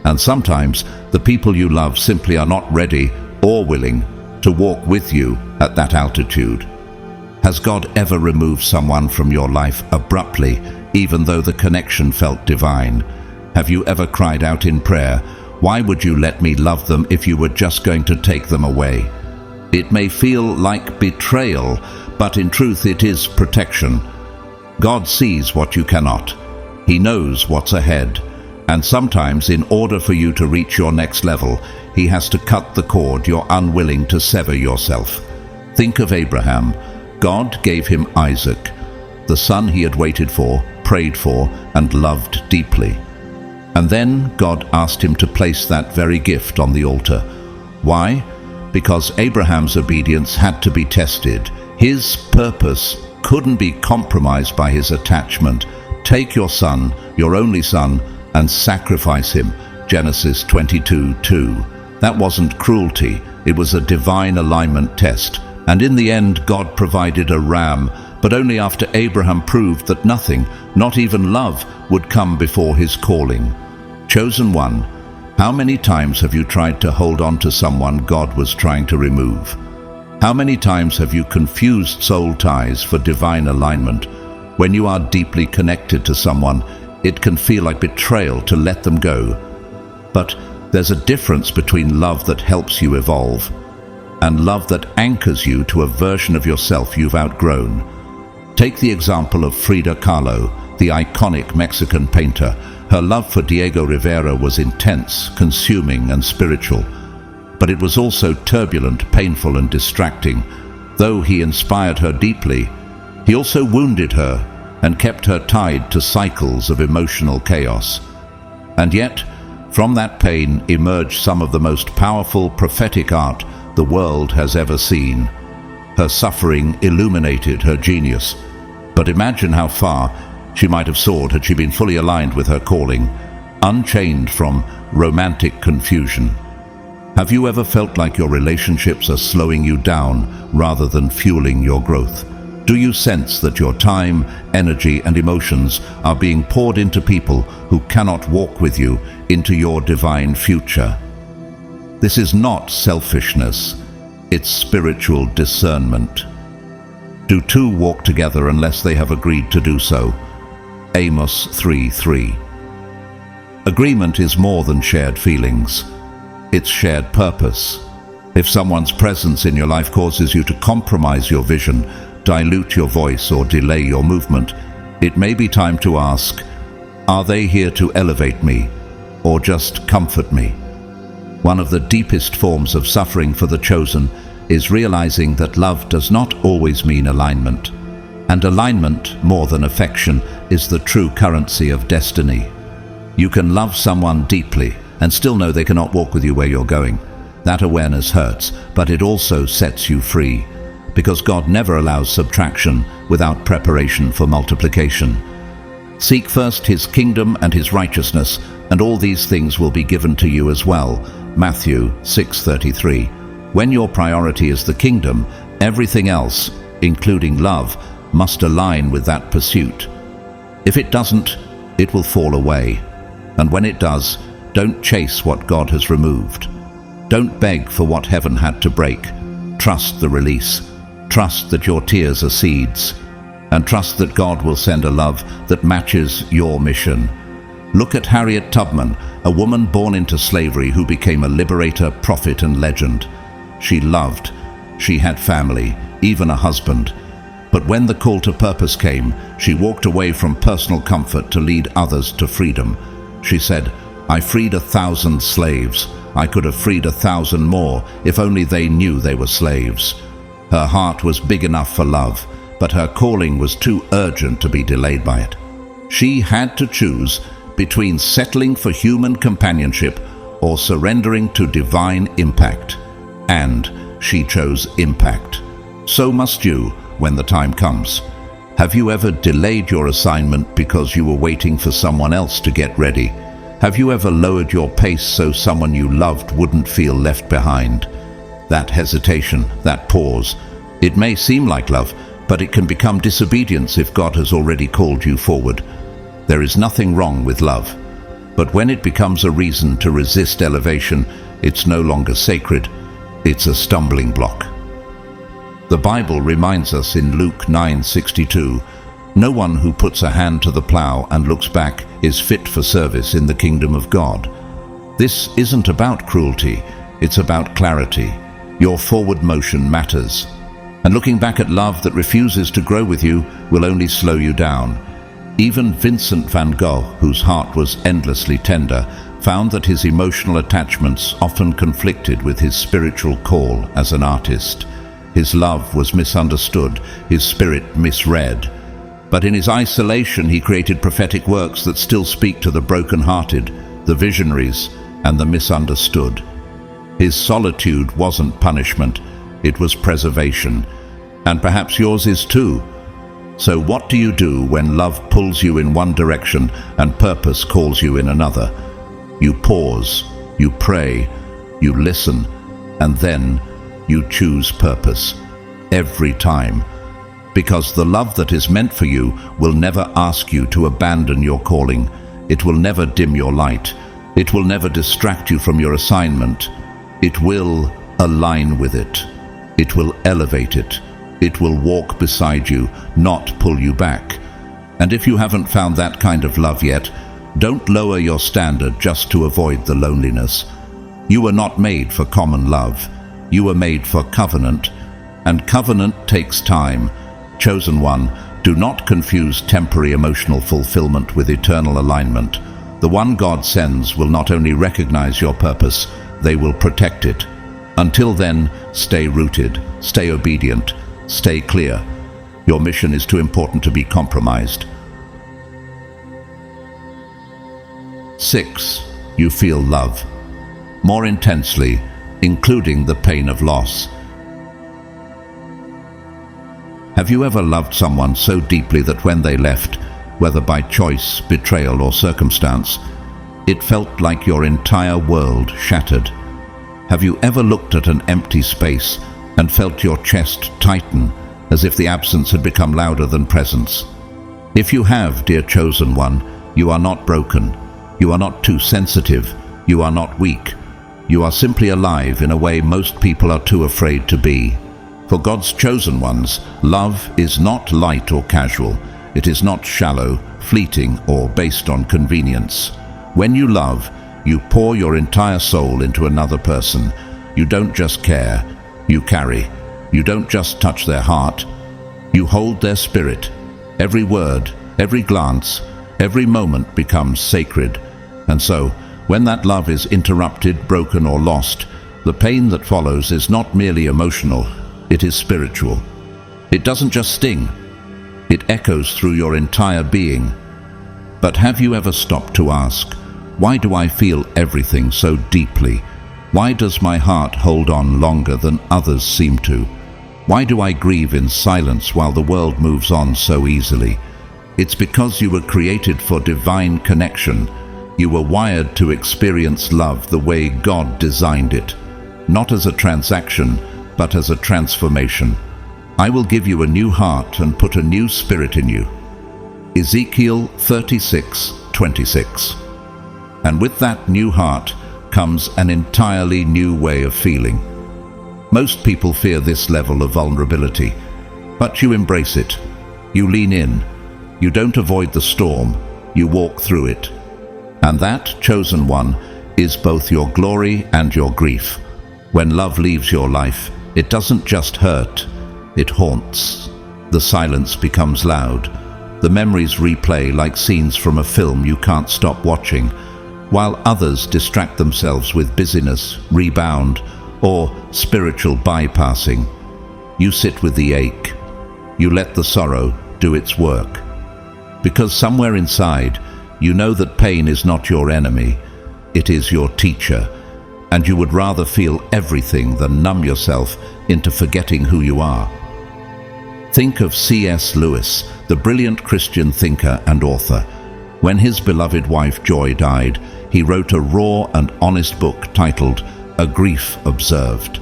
And sometimes the people you love simply are not ready or willing to walk with you at that altitude. Has God ever removed someone from your life abruptly, even though the connection felt divine? Have you ever cried out in prayer, "Why would you let me love them if you were just going to take them away?" It may feel like betrayal, but in truth it is protection. God sees what you cannot. He knows what's ahead. And sometimes, in order for you to reach your next level, He has to cut the cord you're unwilling to sever yourself. Think of Abraham. God gave him Isaac, the son he had waited for, prayed for, and loved deeply. And then God asked him to place that very gift on the altar. Why? Because Abraham's obedience had to be tested. His purpose couldn't be compromised by his attachment. Take your son, your only son, and sacrifice him. Genesis 22:2. That wasn't cruelty. It was a divine alignment test. And in the end, God provided a ram, but only after Abraham proved that nothing, not even love, would come before his calling. Chosen one, how many times have you tried to hold on to someone God was trying to remove? How many times have you confused soul ties for divine alignment? When you are deeply connected to someone, it can feel like betrayal to let them go. But there's a difference between love that helps you evolve and love that anchors you to a version of yourself you've outgrown. Take the example of Frida Kahlo, the iconic Mexican painter. Her love for Diego Rivera was intense, consuming, and spiritual. But it was also turbulent, painful, and distracting. Though he inspired her deeply, he also wounded her and kept her tied to cycles of emotional chaos. And yet, from that pain emerged some of the most powerful prophetic art the world has ever seen. Her suffering illuminated her genius. But imagine how far she might have soared had she been fully aligned with her calling, unchained from romantic confusion. Have you ever felt like your relationships are slowing you down rather than fueling your growth? Do you sense that your time, energy, and emotions are being poured into people who cannot walk with you into your divine future? This is not selfishness. It's spiritual discernment. Do two walk together unless they have agreed to do so? Amos 3:3. Agreement is more than shared feelings. It's shared purpose. If someone's presence in your life causes you to compromise your vision, dilute your voice, or delay your movement, it may be time to ask, are they here to elevate me or just comfort me? One of the deepest forms of suffering for the chosen is realizing that love does not always mean alignment. And alignment, more than affection, is the true currency of destiny. You can love someone deeply and still know they cannot walk with you where you're going. That awareness hurts, but it also sets you free, because God never allows subtraction without preparation for multiplication. Seek first His kingdom and His righteousness, and all these things will be given to you as well. Matthew 6:33. When your priority is the kingdom, everything else, including love, must align with that pursuit. If it doesn't, it will fall away. And when it does, don't chase what God has removed. Don't beg for what heaven had to break. Trust the release. Trust that your tears are seeds. And trust that God will send a love that matches your mission. Look at Harriet Tubman, a woman born into slavery who became a liberator, prophet, and legend. She loved. She had family, even a husband. But when the call to purpose came, she walked away from personal comfort to lead others to freedom. She said, "I freed 1,000 slaves. I could have freed 1,000 more if only they knew they were slaves." Her heart was big enough for love, but her calling was too urgent to be delayed by it. She had to choose between settling for human companionship or surrendering to divine impact. And she chose impact. So must you when the time comes. Have you ever delayed your assignment because you were waiting for someone else to get ready? Have you ever lowered your pace so someone you loved wouldn't feel left behind? That hesitation, that pause, it may seem like love, but it can become disobedience if God has already called you forward. There is nothing wrong with love, but when it becomes a reason to resist elevation, it's no longer sacred, it's a stumbling block. The Bible reminds us in Luke 9:62, "No one who puts a hand to the plow and looks back is fit for service in the kingdom of God." This isn't about cruelty, it's about clarity. Your forward motion matters. And looking back at love that refuses to grow with you will only slow you down. Even Vincent van Gogh, whose heart was endlessly tender, found that his emotional attachments often conflicted with his spiritual call as an artist. His love was misunderstood, his spirit misread. But in his isolation, he created prophetic works that still speak to the broken-hearted, the visionaries, and the misunderstood. His solitude wasn't punishment, it was preservation. And perhaps yours is too. So what do you do when love pulls you in one direction and purpose calls you in another? You pause, you pray, you listen, and then you choose purpose. Every time. Because the love that is meant for you will never ask you to abandon your calling. It will never dim your light. It will never distract you from your assignment. It will align with it. It will elevate it. It will walk beside you, not pull you back. And if you haven't found that kind of love yet, don't lower your standard just to avoid the loneliness. You were not made for common love. You were made for covenant. And covenant takes time. Chosen one, do not confuse temporary emotional fulfillment with eternal alignment. The one God sends will not only recognize your purpose, they will protect it. Until then, stay rooted, stay obedient, stay clear. Your mission is too important to be compromised. 6. You feel love. More intensely, including the pain of loss. Have you ever loved someone so deeply that when they left, whether by choice, betrayal, or circumstance, it felt like your entire world shattered? Have you ever looked at an empty space and felt your chest tighten as if the absence had become louder than presence? If you have, dear chosen one, you are not broken. You are not too sensitive. You are not weak. You are simply alive in a way most people are too afraid to be. For God's chosen ones, love is not light or casual. It is not shallow, fleeting, or based on convenience. When you love, you pour your entire soul into another person. You don't just care, you carry. You don't just touch their heart, you hold their spirit. Every word, every glance, every moment becomes sacred. And so, when that love is interrupted, broken, or lost, the pain that follows is not merely emotional, it is spiritual. It doesn't just sting, it echoes through your entire being. But have you ever stopped to ask, why do I feel everything so deeply? Why does my heart hold on longer than others seem to? Why do I grieve in silence while the world moves on so easily? It's because you were created for divine connection. You were wired to experience love the way God designed it, not as a transaction, but as a transformation. I will give you a new heart and put a new spirit in you. Ezekiel 36:26. And with that new heart comes an entirely new way of feeling. Most people fear this level of vulnerability, but you embrace it. You lean in. You don't avoid the storm, you walk through it. And that chosen one is both your glory and your grief. When love leaves your life, it doesn't just hurt, it haunts. The silence becomes loud. The memories replay like scenes from a film you can't stop watching, while others distract themselves with busyness, rebound, or spiritual bypassing. You sit with the ache. You let the sorrow do its work. Because somewhere inside, you know that pain is not your enemy, it is your teacher, and you would rather feel everything than numb yourself into forgetting who you are. Think of C.S. Lewis, the brilliant Christian thinker and author. When his beloved wife Joy died, he wrote a raw and honest book titled A Grief Observed.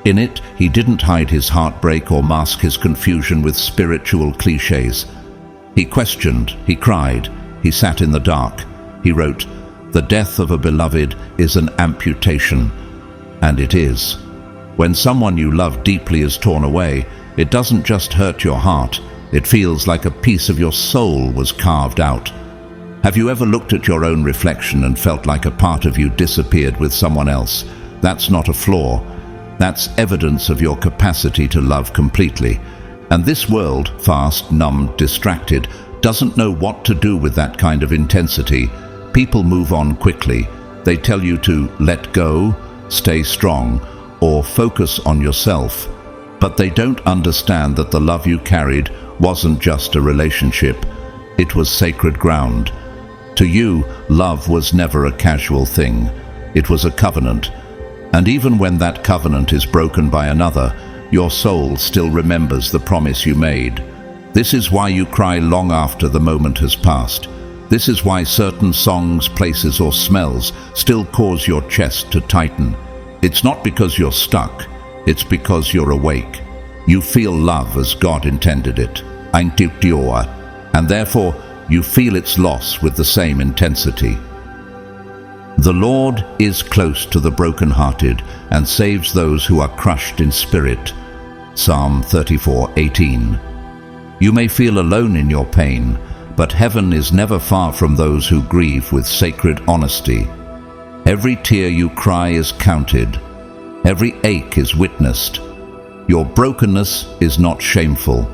In it, he didn't hide his heartbreak or mask his confusion with spiritual cliches. He questioned, he cried, he sat in the dark. He wrote, "The death of a beloved is an amputation," and it is. When someone you love deeply is torn away, it doesn't just hurt your heart, it feels like a piece of your soul was carved out. Have you ever looked at your own reflection and felt like a part of you disappeared with someone else? That's not a flaw. That's evidence of your capacity to love completely. And this world, fast, numb, distracted, doesn't know what to do with that kind of intensity. People move on quickly. They tell you to let go, stay strong, or focus on yourself. But they don't understand that the love you carried wasn't just a relationship. It was sacred ground. To you, love was never a casual thing. It was a covenant. And even when that covenant is broken by another, your soul still remembers the promise you made. This is why you cry long after the moment has passed. This is why certain songs, places, or smells still cause your chest to tighten. It's not because you're stuck, it's because you're awake. You feel love as God intended it, and therefore you feel its loss with the same intensity. The Lord is close to the brokenhearted and saves those who are crushed in spirit. Psalm 34:18. You may feel alone in your pain, but heaven is never far from those who grieve with sacred honesty. Every tear you cry is counted. Every ache is witnessed. Your brokenness is not shameful.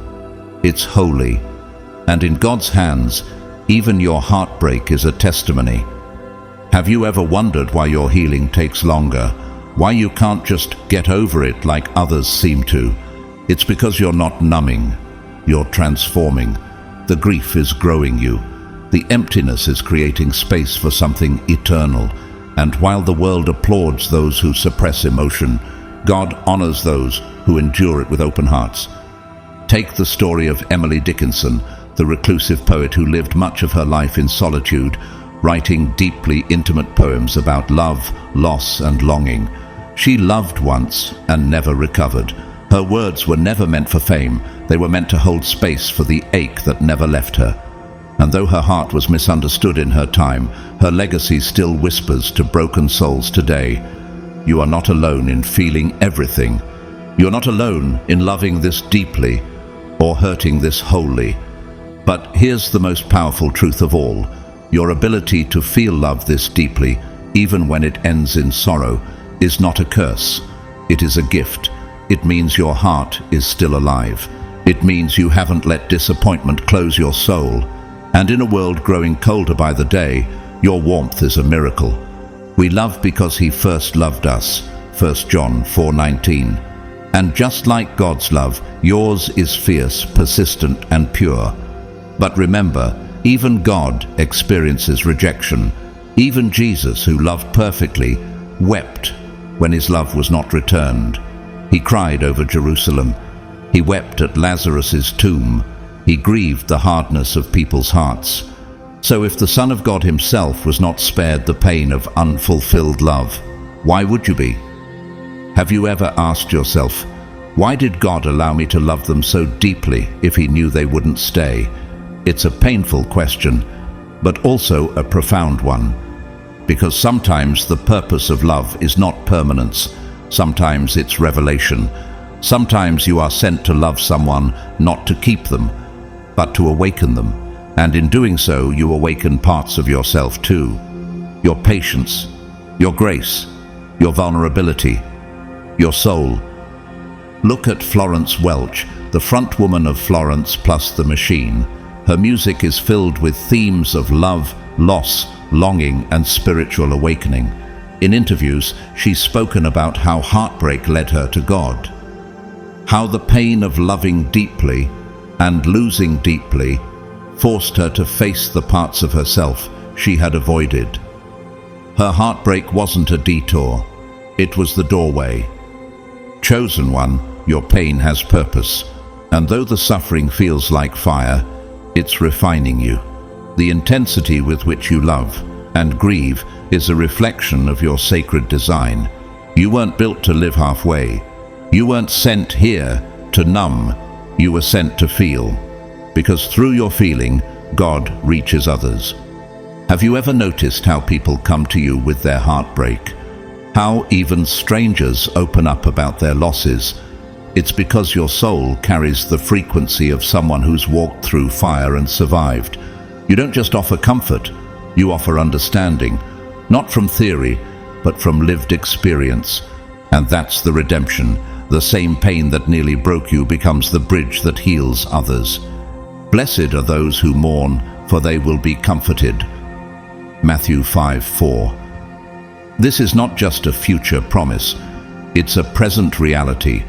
It's holy. And in God's hands, even your heartbreak is a testimony. Have you ever wondered why your healing takes longer? Why you can't just get over it like others seem to? It's because you're not numbing. You're transforming. The grief is growing you. The emptiness is creating space for something eternal. And while the world applauds those who suppress emotion, God honors those who endure it with open hearts. Take the story of Emily Dickinson, the reclusive poet who lived much of her life in solitude, writing deeply intimate poems about love, loss, and longing. She loved once and never recovered. Her words were never meant for fame. They were meant to hold space for the ache that never left her. And though her heart was misunderstood in her time, her legacy still whispers to broken souls today. you are not alone in feeling everything. You're not alone in loving this deeply or hurting this wholly. But here's the most powerful truth of all. Your ability to feel love this deeply, even when it ends in sorrow, is not a curse. It is a gift. It means your heart is still alive. It means you haven't let disappointment close your soul. And in a world growing colder by the day, your warmth is a miracle. We love because He first loved us. 1 John 4:19. And just like God's love, yours is fierce, persistent, and pure. But remember, even God experiences rejection. Even Jesus, who loved perfectly, wept when His love was not returned. He cried over Jerusalem. He wept at Lazarus's tomb. He grieved the hardness of people's hearts. So if the Son of God Himself was not spared the pain of unfulfilled love, why would you be? Have you ever asked yourself, why did God allow me to love them so deeply if He knew they wouldn't stay? It's a painful question, but also a profound one. Because sometimes the purpose of love is not permanence. Sometimes it's revelation. Sometimes you are sent to love someone not to keep them, but to awaken them. And in doing so, you awaken parts of yourself too. Your patience, your grace, your vulnerability, your soul. Look at Florence Welch, the front woman of Florence plus the Machine. Her music is filled with themes of love, loss, longing, and spiritual awakening. In interviews, she's spoken about how heartbreak led her to God, how the pain of loving deeply and losing deeply forced her to face the parts of herself she had avoided. Her heartbreak wasn't a detour, it was the doorway. Chosen one, your pain has purpose, and though the suffering feels like fire, it's refining you. The intensity with which you love and grieve is a reflection of your sacred design. You weren't built to live halfway. You weren't sent here to numb. You were sent to feel. Because through your feeling, God reaches others. Have you ever noticed how people come to you with their heartbreak? How even strangers open up about their losses? It's because your soul carries the frequency of someone who's walked through fire and survived. You don't just offer comfort, you offer understanding, not from theory, but from lived experience. And that's the redemption. The same pain that nearly broke you becomes the bridge that heals others. Blessed are those who mourn, for they will be comforted. Matthew 5:4. This is not just a future promise, it's a present reality.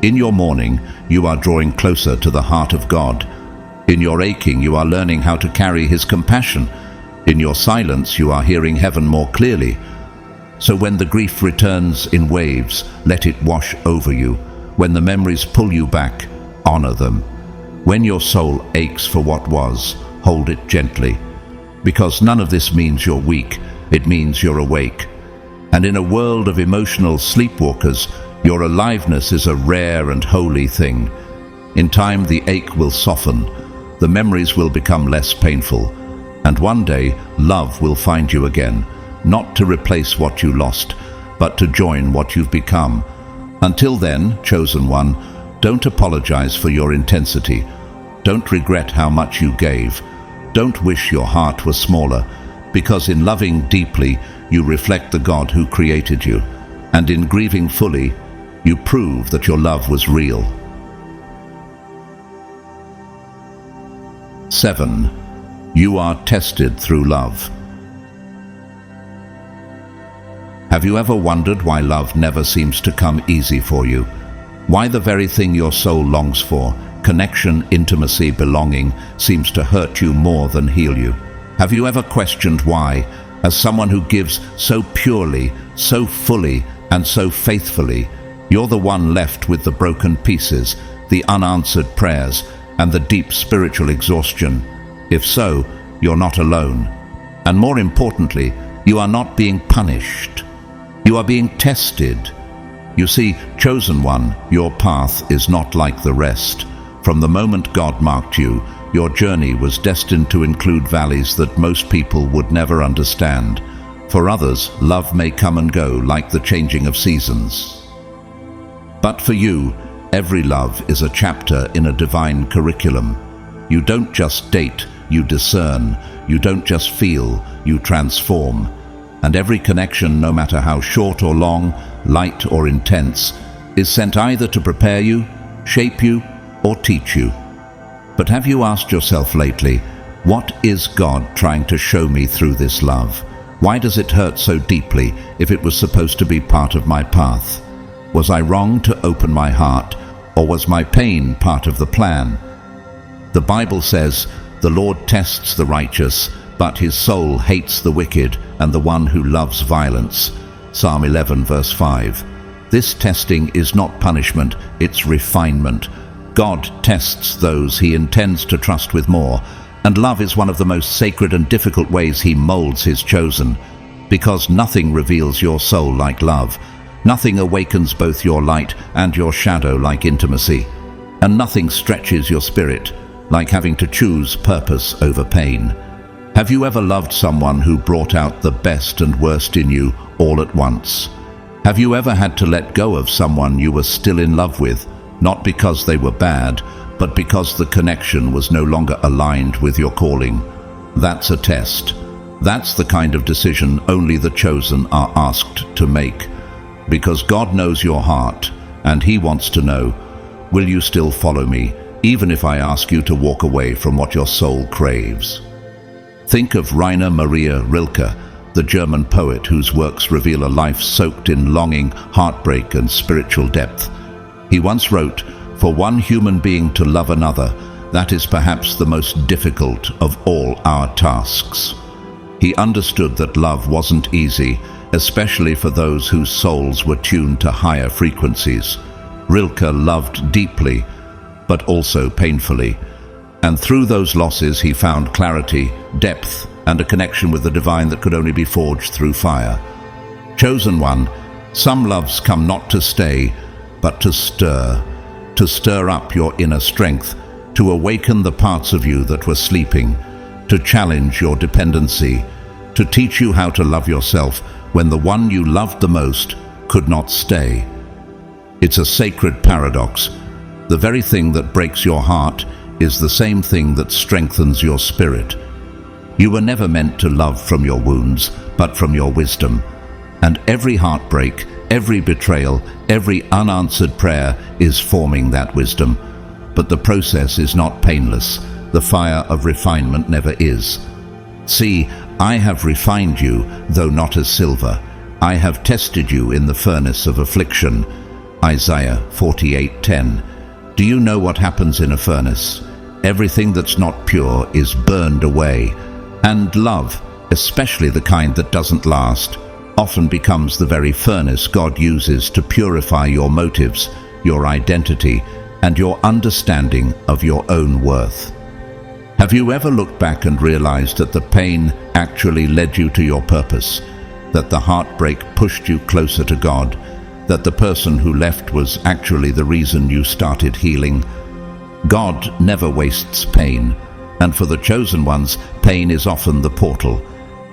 In your mourning, you are drawing closer to the heart of God. In your aching, you are learning how to carry His compassion. In your silence, you are hearing heaven more clearly. So when the grief returns in waves, let it wash over you. When the memories pull you back, honor them. When your soul aches for what was, hold it gently. Because none of this means you're weak, it means you're awake. And in a world of emotional sleepwalkers, your aliveness is a rare and holy thing. In time, the ache will soften, the memories will become less painful, and one day, love will find you again, not to replace what you lost, but to join what you've become. Until then, chosen one, don't apologize for your intensity. Don't regret how much you gave. Don't wish your heart was smaller, because in loving deeply, you reflect the God who created you, and in grieving fully, you prove that your love was real. 7. You are tested through love. Have you ever wondered why love never seems to come easy for you? Why the very thing your soul longs for, connection, intimacy, belonging, seems to hurt you more than heal you? Have you ever questioned why, as someone who gives so purely, so fully, and so faithfully, you're the one left with the broken pieces, the unanswered prayers, and the deep spiritual exhaustion? If so, you're not alone. And more importantly, you are not being punished. You are being tested. You see, chosen one, your path is not like the rest. From the moment God marked you, your journey was destined to include valleys that most people would never understand. For others, love may come and go like the changing of seasons. But for you, every love is a chapter in a divine curriculum. You don't just date, you discern. You don't just feel, you transform. And every connection, no matter how short or long, light or intense, is sent either to prepare you, shape you, or teach you. But have you asked yourself lately, what is God trying to show me through this love? Why does it hurt so deeply if it was supposed to be part of my path? Was I wrong to open my heart, or was my pain part of the plan? The Bible says, "The Lord tests the righteous, but his soul hates the wicked and the one who loves violence." Psalm 11 verse 5. This testing is not punishment, it's refinement. God tests those he intends to trust with more, and love is one of the most sacred and difficult ways he molds his chosen. Because nothing reveals your soul like love. Nothing awakens both your light and your shadow like intimacy. And nothing stretches your spirit like having to choose purpose over pain. Have you ever loved someone who brought out the best and worst in you all at once? Have you ever had to let go of someone you were still in love with, not because they were bad, but because the connection was no longer aligned with your calling? That's a test. That's the kind of decision only the chosen are asked to make. Because God knows your heart, and he wants to know, will you still follow me, even if I ask you to walk away from what your soul craves? Think of Rainer Maria Rilke, the German poet whose works reveal a life soaked in longing, heartbreak, and spiritual depth. He once wrote, "For one human being to love another, that is perhaps the most difficult of all our tasks." He understood that love wasn't easy, especially for those whose souls were tuned to higher frequencies. Rilke loved deeply, but also painfully. And through those losses he found clarity, depth, and a connection with the divine that could only be forged through fire. Chosen one, some loves come not to stay, but to stir up your inner strength, to awaken the parts of you that were sleeping, to challenge your dependency, to teach you how to love yourself when the one you loved the most could not stay. It's a sacred paradox. The very thing that breaks your heart is the same thing that strengthens your spirit. You were never meant to love from your wounds, but from your wisdom. And every heartbreak, every betrayal, every unanswered prayer is forming that wisdom. But the process is not painless. The fire of refinement never is. See, I have refined you, though not as silver. I have tested you in the furnace of affliction. Isaiah 48:10. Do you know what happens in a furnace? Everything that's not pure is burned away. And love, especially the kind that doesn't last, often becomes the very furnace God uses to purify your motives, your identity, and your understanding of your own worth. Have you ever looked back and realized that the pain actually led you to your purpose? That the heartbreak pushed you closer to God? That the person who left was actually the reason you started healing? God never wastes pain, and for the chosen ones, pain is often the portal.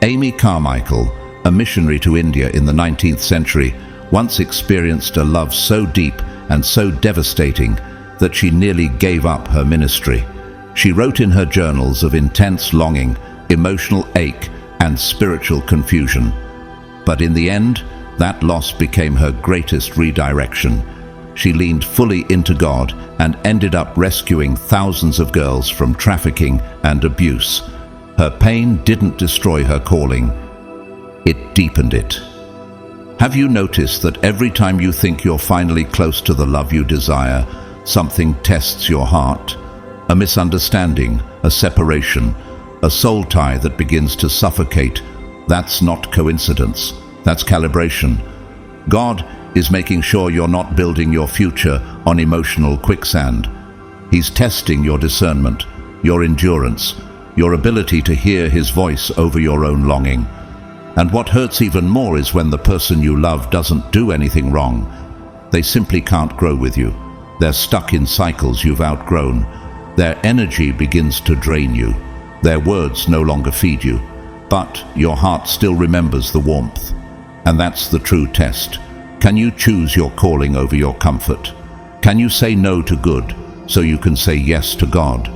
Amy Carmichael, a missionary to India in the 19th century, once experienced a love so deep and so devastating that she nearly gave up her ministry. She wrote in her journals of intense longing, emotional ache, and spiritual confusion. But in the end, that loss became her greatest redirection. She leaned fully into God and ended up rescuing thousands of girls from trafficking and abuse. Her pain didn't destroy her calling, it deepened it. Have you noticed that every time you think you're finally close to the love you desire, something tests your heart? A misunderstanding, a separation, a soul tie that begins to suffocate. That's not coincidence, that's calibration. God is making sure you're not building your future on emotional quicksand. He's testing your discernment, your endurance, your ability to hear his voice over your own longing. And what hurts even more is when the person you love doesn't do anything wrong. They simply can't grow with you. They're stuck in cycles you've outgrown. Their energy begins to drain you. Their words no longer feed you. but your heart still remembers the warmth. And that's the true test. Can you choose your calling over your comfort? Can you say no to good so you can say yes to God?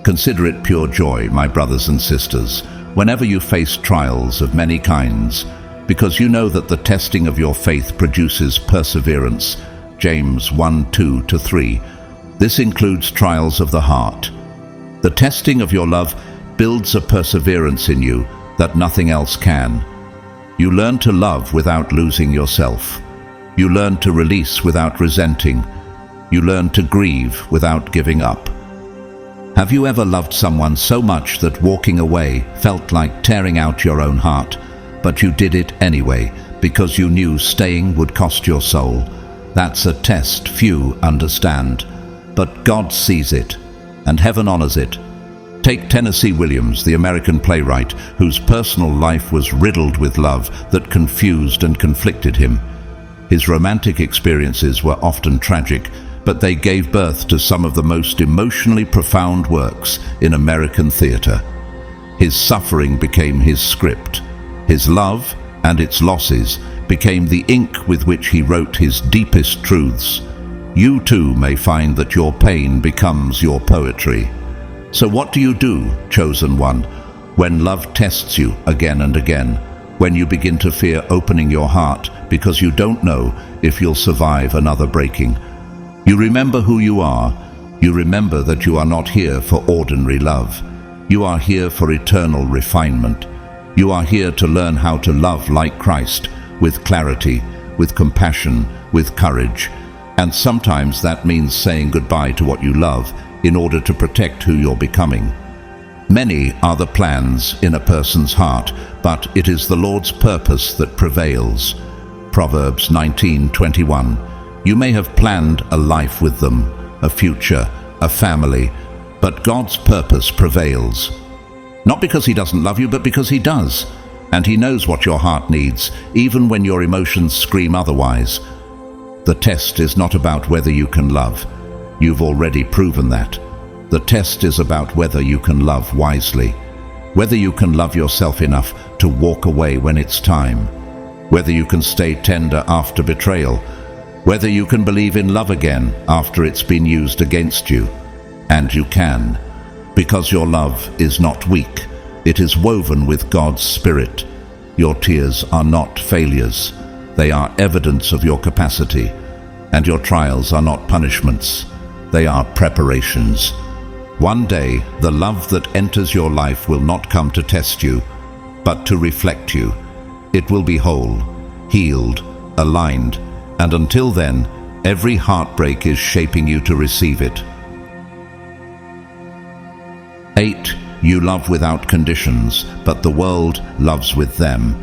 Consider it pure joy, my brothers and sisters, whenever you face trials of many kinds, because you know that the testing of your faith produces perseverance. James 1:2-3. This includes trials of the heart. The testing of your love builds a perseverance in you that nothing else can. You learn to love without losing yourself. You learn to release without resenting. You learn to grieve without giving up. Have you ever loved someone so much that walking away felt like tearing out your own heart, but you did it anyway because you knew staying would cost your soul? That's a test few understand, but God sees it, and heaven honors it. Take Tennessee Williams, the American playwright, whose personal life was riddled with love that confused and conflicted him. His romantic experiences were often tragic, but they gave birth to some of the most emotionally profound works in American theater. His suffering became his script. His love and its losses became the ink with which he wrote his deepest truths. You too may find that your pain becomes your poetry. So what do you do, chosen one, when love tests you again and again, when you begin to fear opening your heart because you don't know if you'll survive another breaking? You remember who you are. You remember that you are not here for ordinary love. You are here for eternal refinement. You are here to learn how to love like Christ, with clarity, with compassion, with courage. And sometimes that means saying goodbye to what you love in order to protect who you're becoming. Many are the plans in a person's heart, but it is the Lord's purpose that prevails. Proverbs 19:21. You may have planned a life with them, a future, a family, but God's purpose prevails. Not because He doesn't love you, but because He does. And He knows what your heart needs, even when your emotions scream otherwise. The test is not about whether you can love. You've already proven that. The test is about whether you can love wisely, whether you can love yourself enough to walk away when it's time, whether you can stay tender after betrayal, whether you can believe in love again after it's been used against you. And you can, because your love is not weak. It is woven with God's Spirit. Your tears are not failures. They are evidence of your capacity. And your trials are not punishments. They are preparations. One day, the love that enters your life will not come to test you, but to reflect you. It will be whole, healed, aligned, and until then, every heartbreak is shaping you to receive it. 8. You love without conditions, but the world loves with them.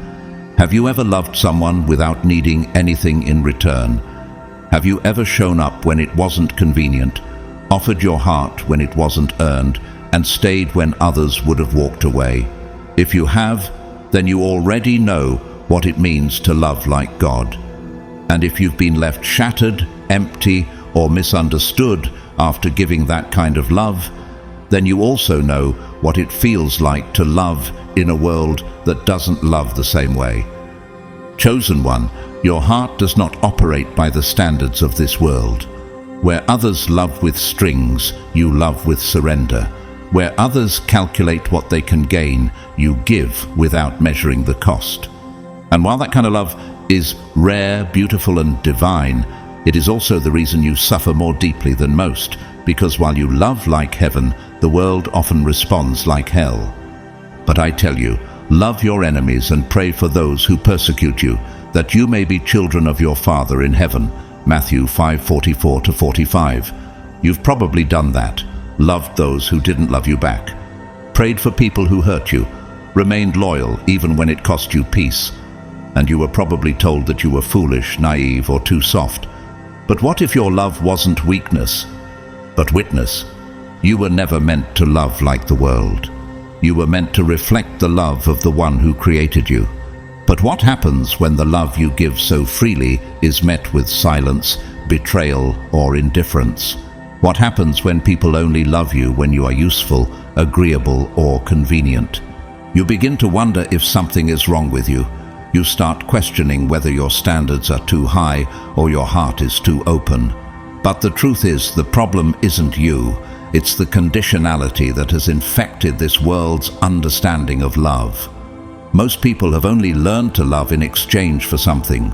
Have you ever loved someone without needing anything in return? Have you ever shown up when it wasn't convenient, offered your heart when it wasn't earned, and stayed when others would have walked away? If you have, then you already know what it means to love like God. And if you've been left shattered, empty, or misunderstood after giving that kind of love, then you also know what it feels like to love in a world that doesn't love the same way. Chosen one, your heart does not operate by the standards of this world. Where others love with strings, you love with surrender. Where others calculate what they can gain, you give without measuring the cost. And while that kind of love is rare, beautiful, and divine, it is also the reason you suffer more deeply than most, because while you love like heaven, the world often responds like hell. But I tell you, love your enemies and pray for those who persecute you, that you may be children of your Father in heaven. Matthew 5:44-45. You've probably done that, loved those who didn't love you back, prayed for people who hurt you, remained loyal even when it cost you peace, and you were probably told that you were foolish, naive, or too soft. But what if your love wasn't weakness, but witness? You were never meant to love like the world. You were meant to reflect the love of the one who created you. But what happens when the love you give so freely is met with silence, betrayal, or indifference? What happens when people only love you when you are useful, agreeable, or convenient? You begin to wonder if something is wrong with you. You start questioning whether your standards are too high or your heart is too open. But the truth is, the problem isn't you. It's the conditionality that has infected this world's understanding of love. Most people have only learned to love in exchange for something: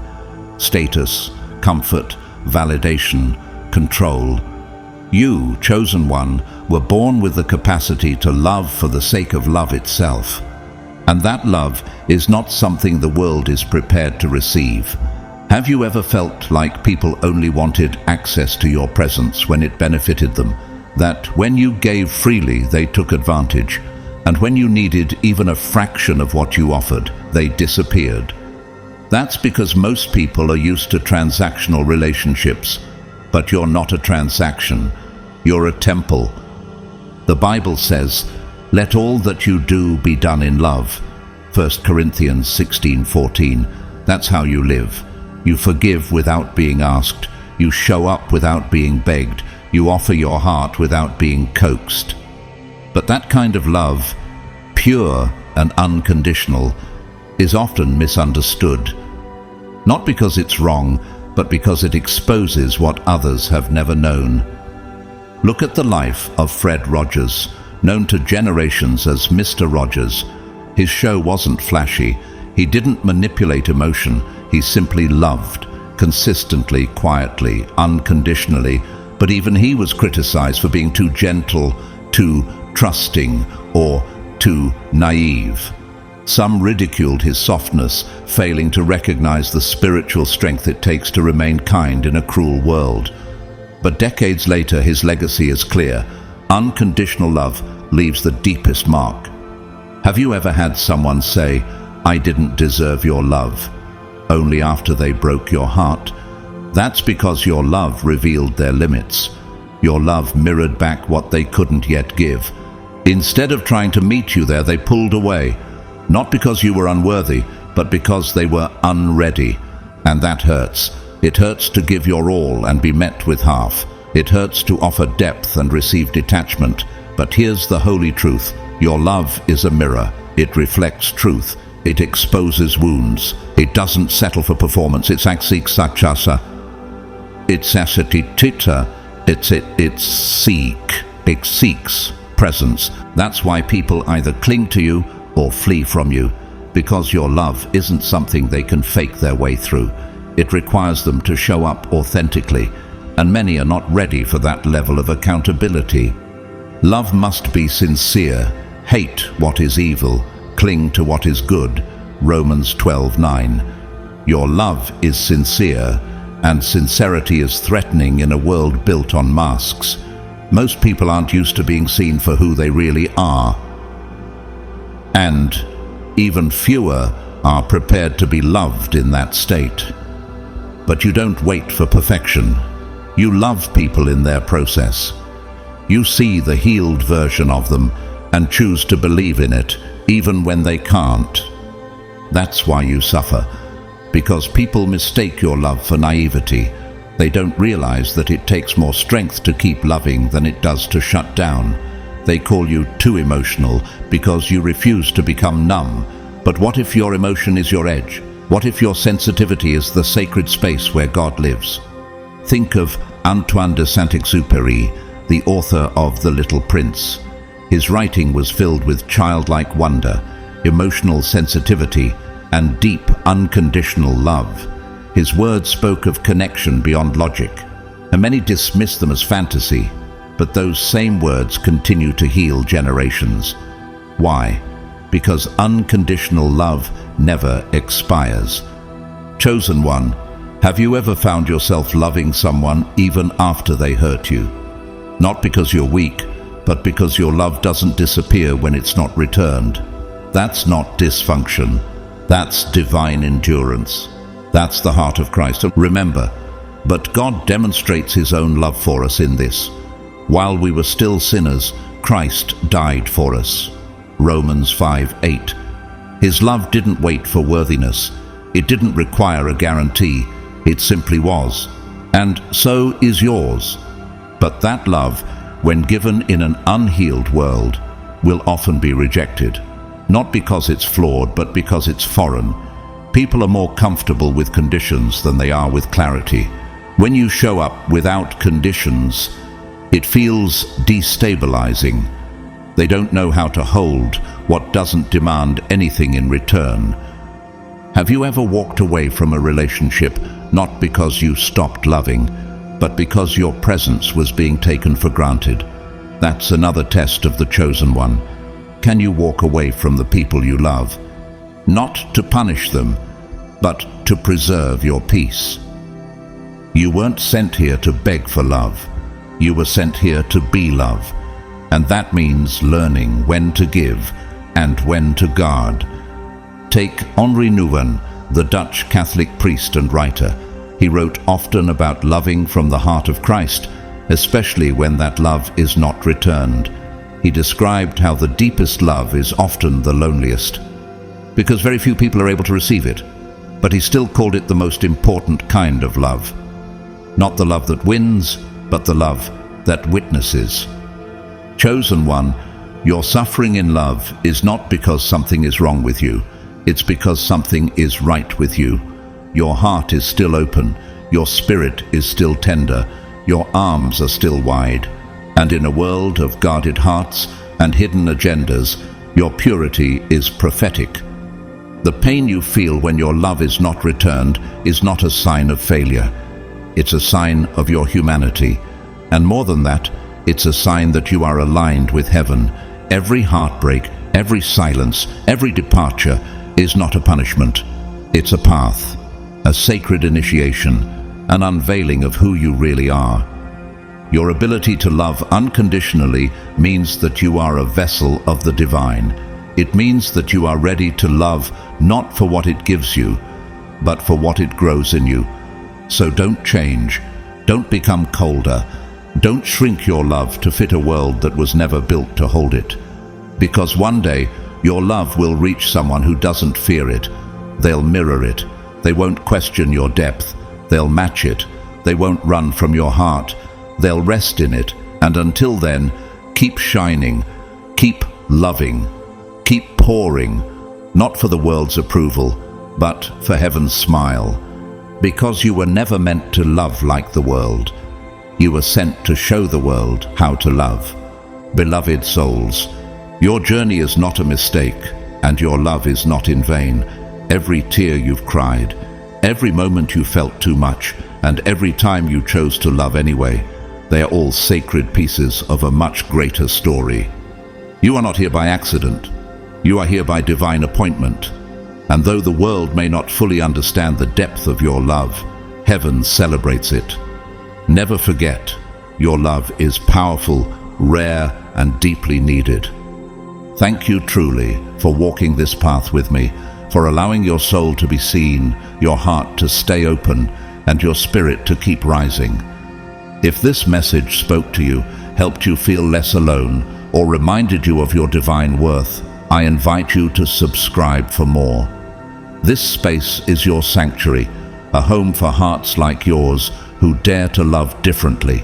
status, comfort, validation, control. You, chosen one, were born with the capacity to love for the sake of love itself. And that love is not something the world is prepared to receive. Have you ever felt like people only wanted access to your presence when it benefited them? That when you gave freely, they took advantage, and when you needed even a fraction of what you offered, they disappeared? That's because most people are used to transactional relationships. But you're not a transaction. You're a temple. The Bible says, "Let all that you do be done in love." 1 Corinthians 16:14. That's how you live. You forgive without being asked. You show up without being begged. You offer your heart without being coaxed. But that kind of love, pure and unconditional, is often misunderstood. Not because it's wrong, but because it exposes what others have never known. Look at the life of Fred Rogers, known to generations as Mr. Rogers. His show wasn't flashy. He didn't manipulate emotion. He simply loved, consistently, quietly, unconditionally. But even he was criticized for being too gentle, too trusting, or too naive. Some ridiculed his softness, failing to recognize the spiritual strength it takes to remain kind in a cruel world. But decades later, his legacy is clear. Unconditional love leaves the deepest mark. Have you ever had someone say, "I didn't deserve your love," only after they broke your heart? That's because your love revealed their limits. Your love mirrored back what they couldn't yet give. Instead of trying to meet you there, they pulled away. Not because you were unworthy, but because they were unready. And that hurts. It hurts to give your all and be met with half. It hurts to offer depth and receive detachment. But here's the holy truth. Your love is a mirror. It reflects truth. It exposes wounds. It doesn't settle for performance. It's axiksachasa. It's asatitita. It seeks presence. That's why people either cling to you or flee from you, because your love isn't something they can fake their way through. It requires them to show up authentically, and many are not ready for that level of accountability. Love must be sincere. Hate what is evil. Cling to what is good. Romans 12:9. Your love is sincere, and sincerity is threatening in a world built on masks. Most people aren't used to being seen for who they really are. And even fewer are prepared to be loved in that state. But you don't wait for perfection. You love people in their process. You see the healed version of them and choose to believe in it, even when they can't. That's why you suffer, because people mistake your love for naivety. They don't realize that it takes more strength to keep loving than it does to shut down. They call you too emotional because you refuse to become numb. But what if your emotion is your edge? What if your sensitivity is the sacred space where God lives? Think of Antoine de Saint-Exupéry, the author of The Little Prince. His writing was filled with childlike wonder, emotional sensitivity, and deep, unconditional love. His words spoke of connection beyond logic, and many dismiss them as fantasy. But those same words continue to heal generations. Why? Because unconditional love never expires. Chosen one, have you ever found yourself loving someone even after they hurt you? Not because you're weak, but because your love doesn't disappear when it's not returned. That's not dysfunction. That's divine endurance. That's the heart of Christ. And remember, but God demonstrates His own love for us in this. While we were still sinners, Christ died for us. Romans 5:8. His love didn't wait for worthiness. It didn't require a guarantee. It simply was. And so is yours. But that love, when given in an unhealed world, will often be rejected. not because it's flawed, but because it's foreign. People are more comfortable with conditions than they are with clarity. When you show up without conditions, it feels destabilizing. They don't know how to hold what doesn't demand anything in return. Have you ever walked away from a relationship not because you stopped loving, but because your presence was being taken for granted? That's another test of the chosen one. Can you walk away from the people you love? Not to punish them, but to preserve your peace. You weren't sent here to beg for love. You were sent here to be love. And that means learning when to give and when to guard. Take Henri Nouwen, the Dutch Catholic priest and writer. He wrote often about loving from the heart of Christ, especially when that love is not returned. He described how the deepest love is often the loneliest, because very few people are able to receive it. But he still called it the most important kind of love. Not the love that wins, but the love that witnesses. Chosen one, your suffering in love is not because something is wrong with you. It's because something is right with you. Your heart is still open. Your spirit is still tender. Your arms are still wide. And in a world of guarded hearts and hidden agendas, your purity is prophetic. The pain you feel when your love is not returned is not a sign of failure. It's a sign of your humanity. And more than that, it's a sign that you are aligned with heaven. Every heartbreak, every silence, every departure is not a punishment. It's a path, a sacred initiation, an unveiling of who you really are. Your ability to love unconditionally means that you are a vessel of the divine. It means that you are ready to love not for what it gives you, but for what it grows in you. So don't change. Don't become colder. Don't shrink your love to fit a world that was never built to hold it. Because one day, your love will reach someone who doesn't fear it. They'll mirror it. They won't question your depth. They'll match it. They won't run from your heart. They'll rest in it. And until then, keep shining. Keep loving. Keep pouring. Not for the world's approval, but for heaven's smile. Because you were never meant to love like the world. You were sent to show the world how to love. Beloved souls, your journey is not a mistake, and your love is not in vain. Every tear you've cried, every moment you felt too much, and every time you chose to love anyway, they are all sacred pieces of a much greater story. You are not here by accident. You are here by divine appointment. And though the world may not fully understand the depth of your love, heaven celebrates it. Never forget, your love is powerful, rare, and deeply needed. Thank you truly for walking this path with me, for allowing your soul to be seen, your heart to stay open, and your spirit to keep rising. If this message spoke to you, helped you feel less alone, or reminded you of your divine worth, I invite you to subscribe for more. This space is your sanctuary, a home for hearts like yours who dare to love differently.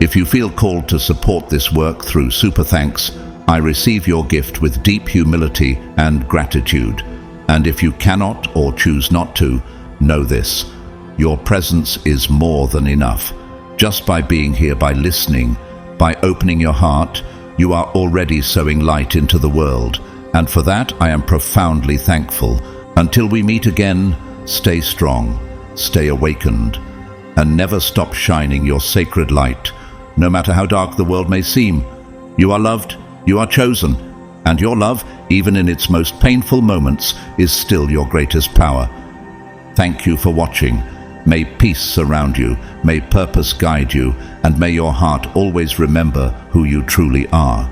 If you feel called to support this work through Super Thanks, I receive your gift with deep humility and gratitude. And if you cannot or choose not to, know this: your presence is more than enough. Just by being here, by listening, by opening your heart, you are already sowing light into the world. And for that, I am profoundly thankful. Until we meet again, stay strong, stay awakened, and never stop shining your sacred light. No matter how dark the world may seem, you are loved, you are chosen, and your love, even in its most painful moments, is still your greatest power. Thank you for watching. May peace surround you, may purpose guide you, and may your heart always remember who you truly are.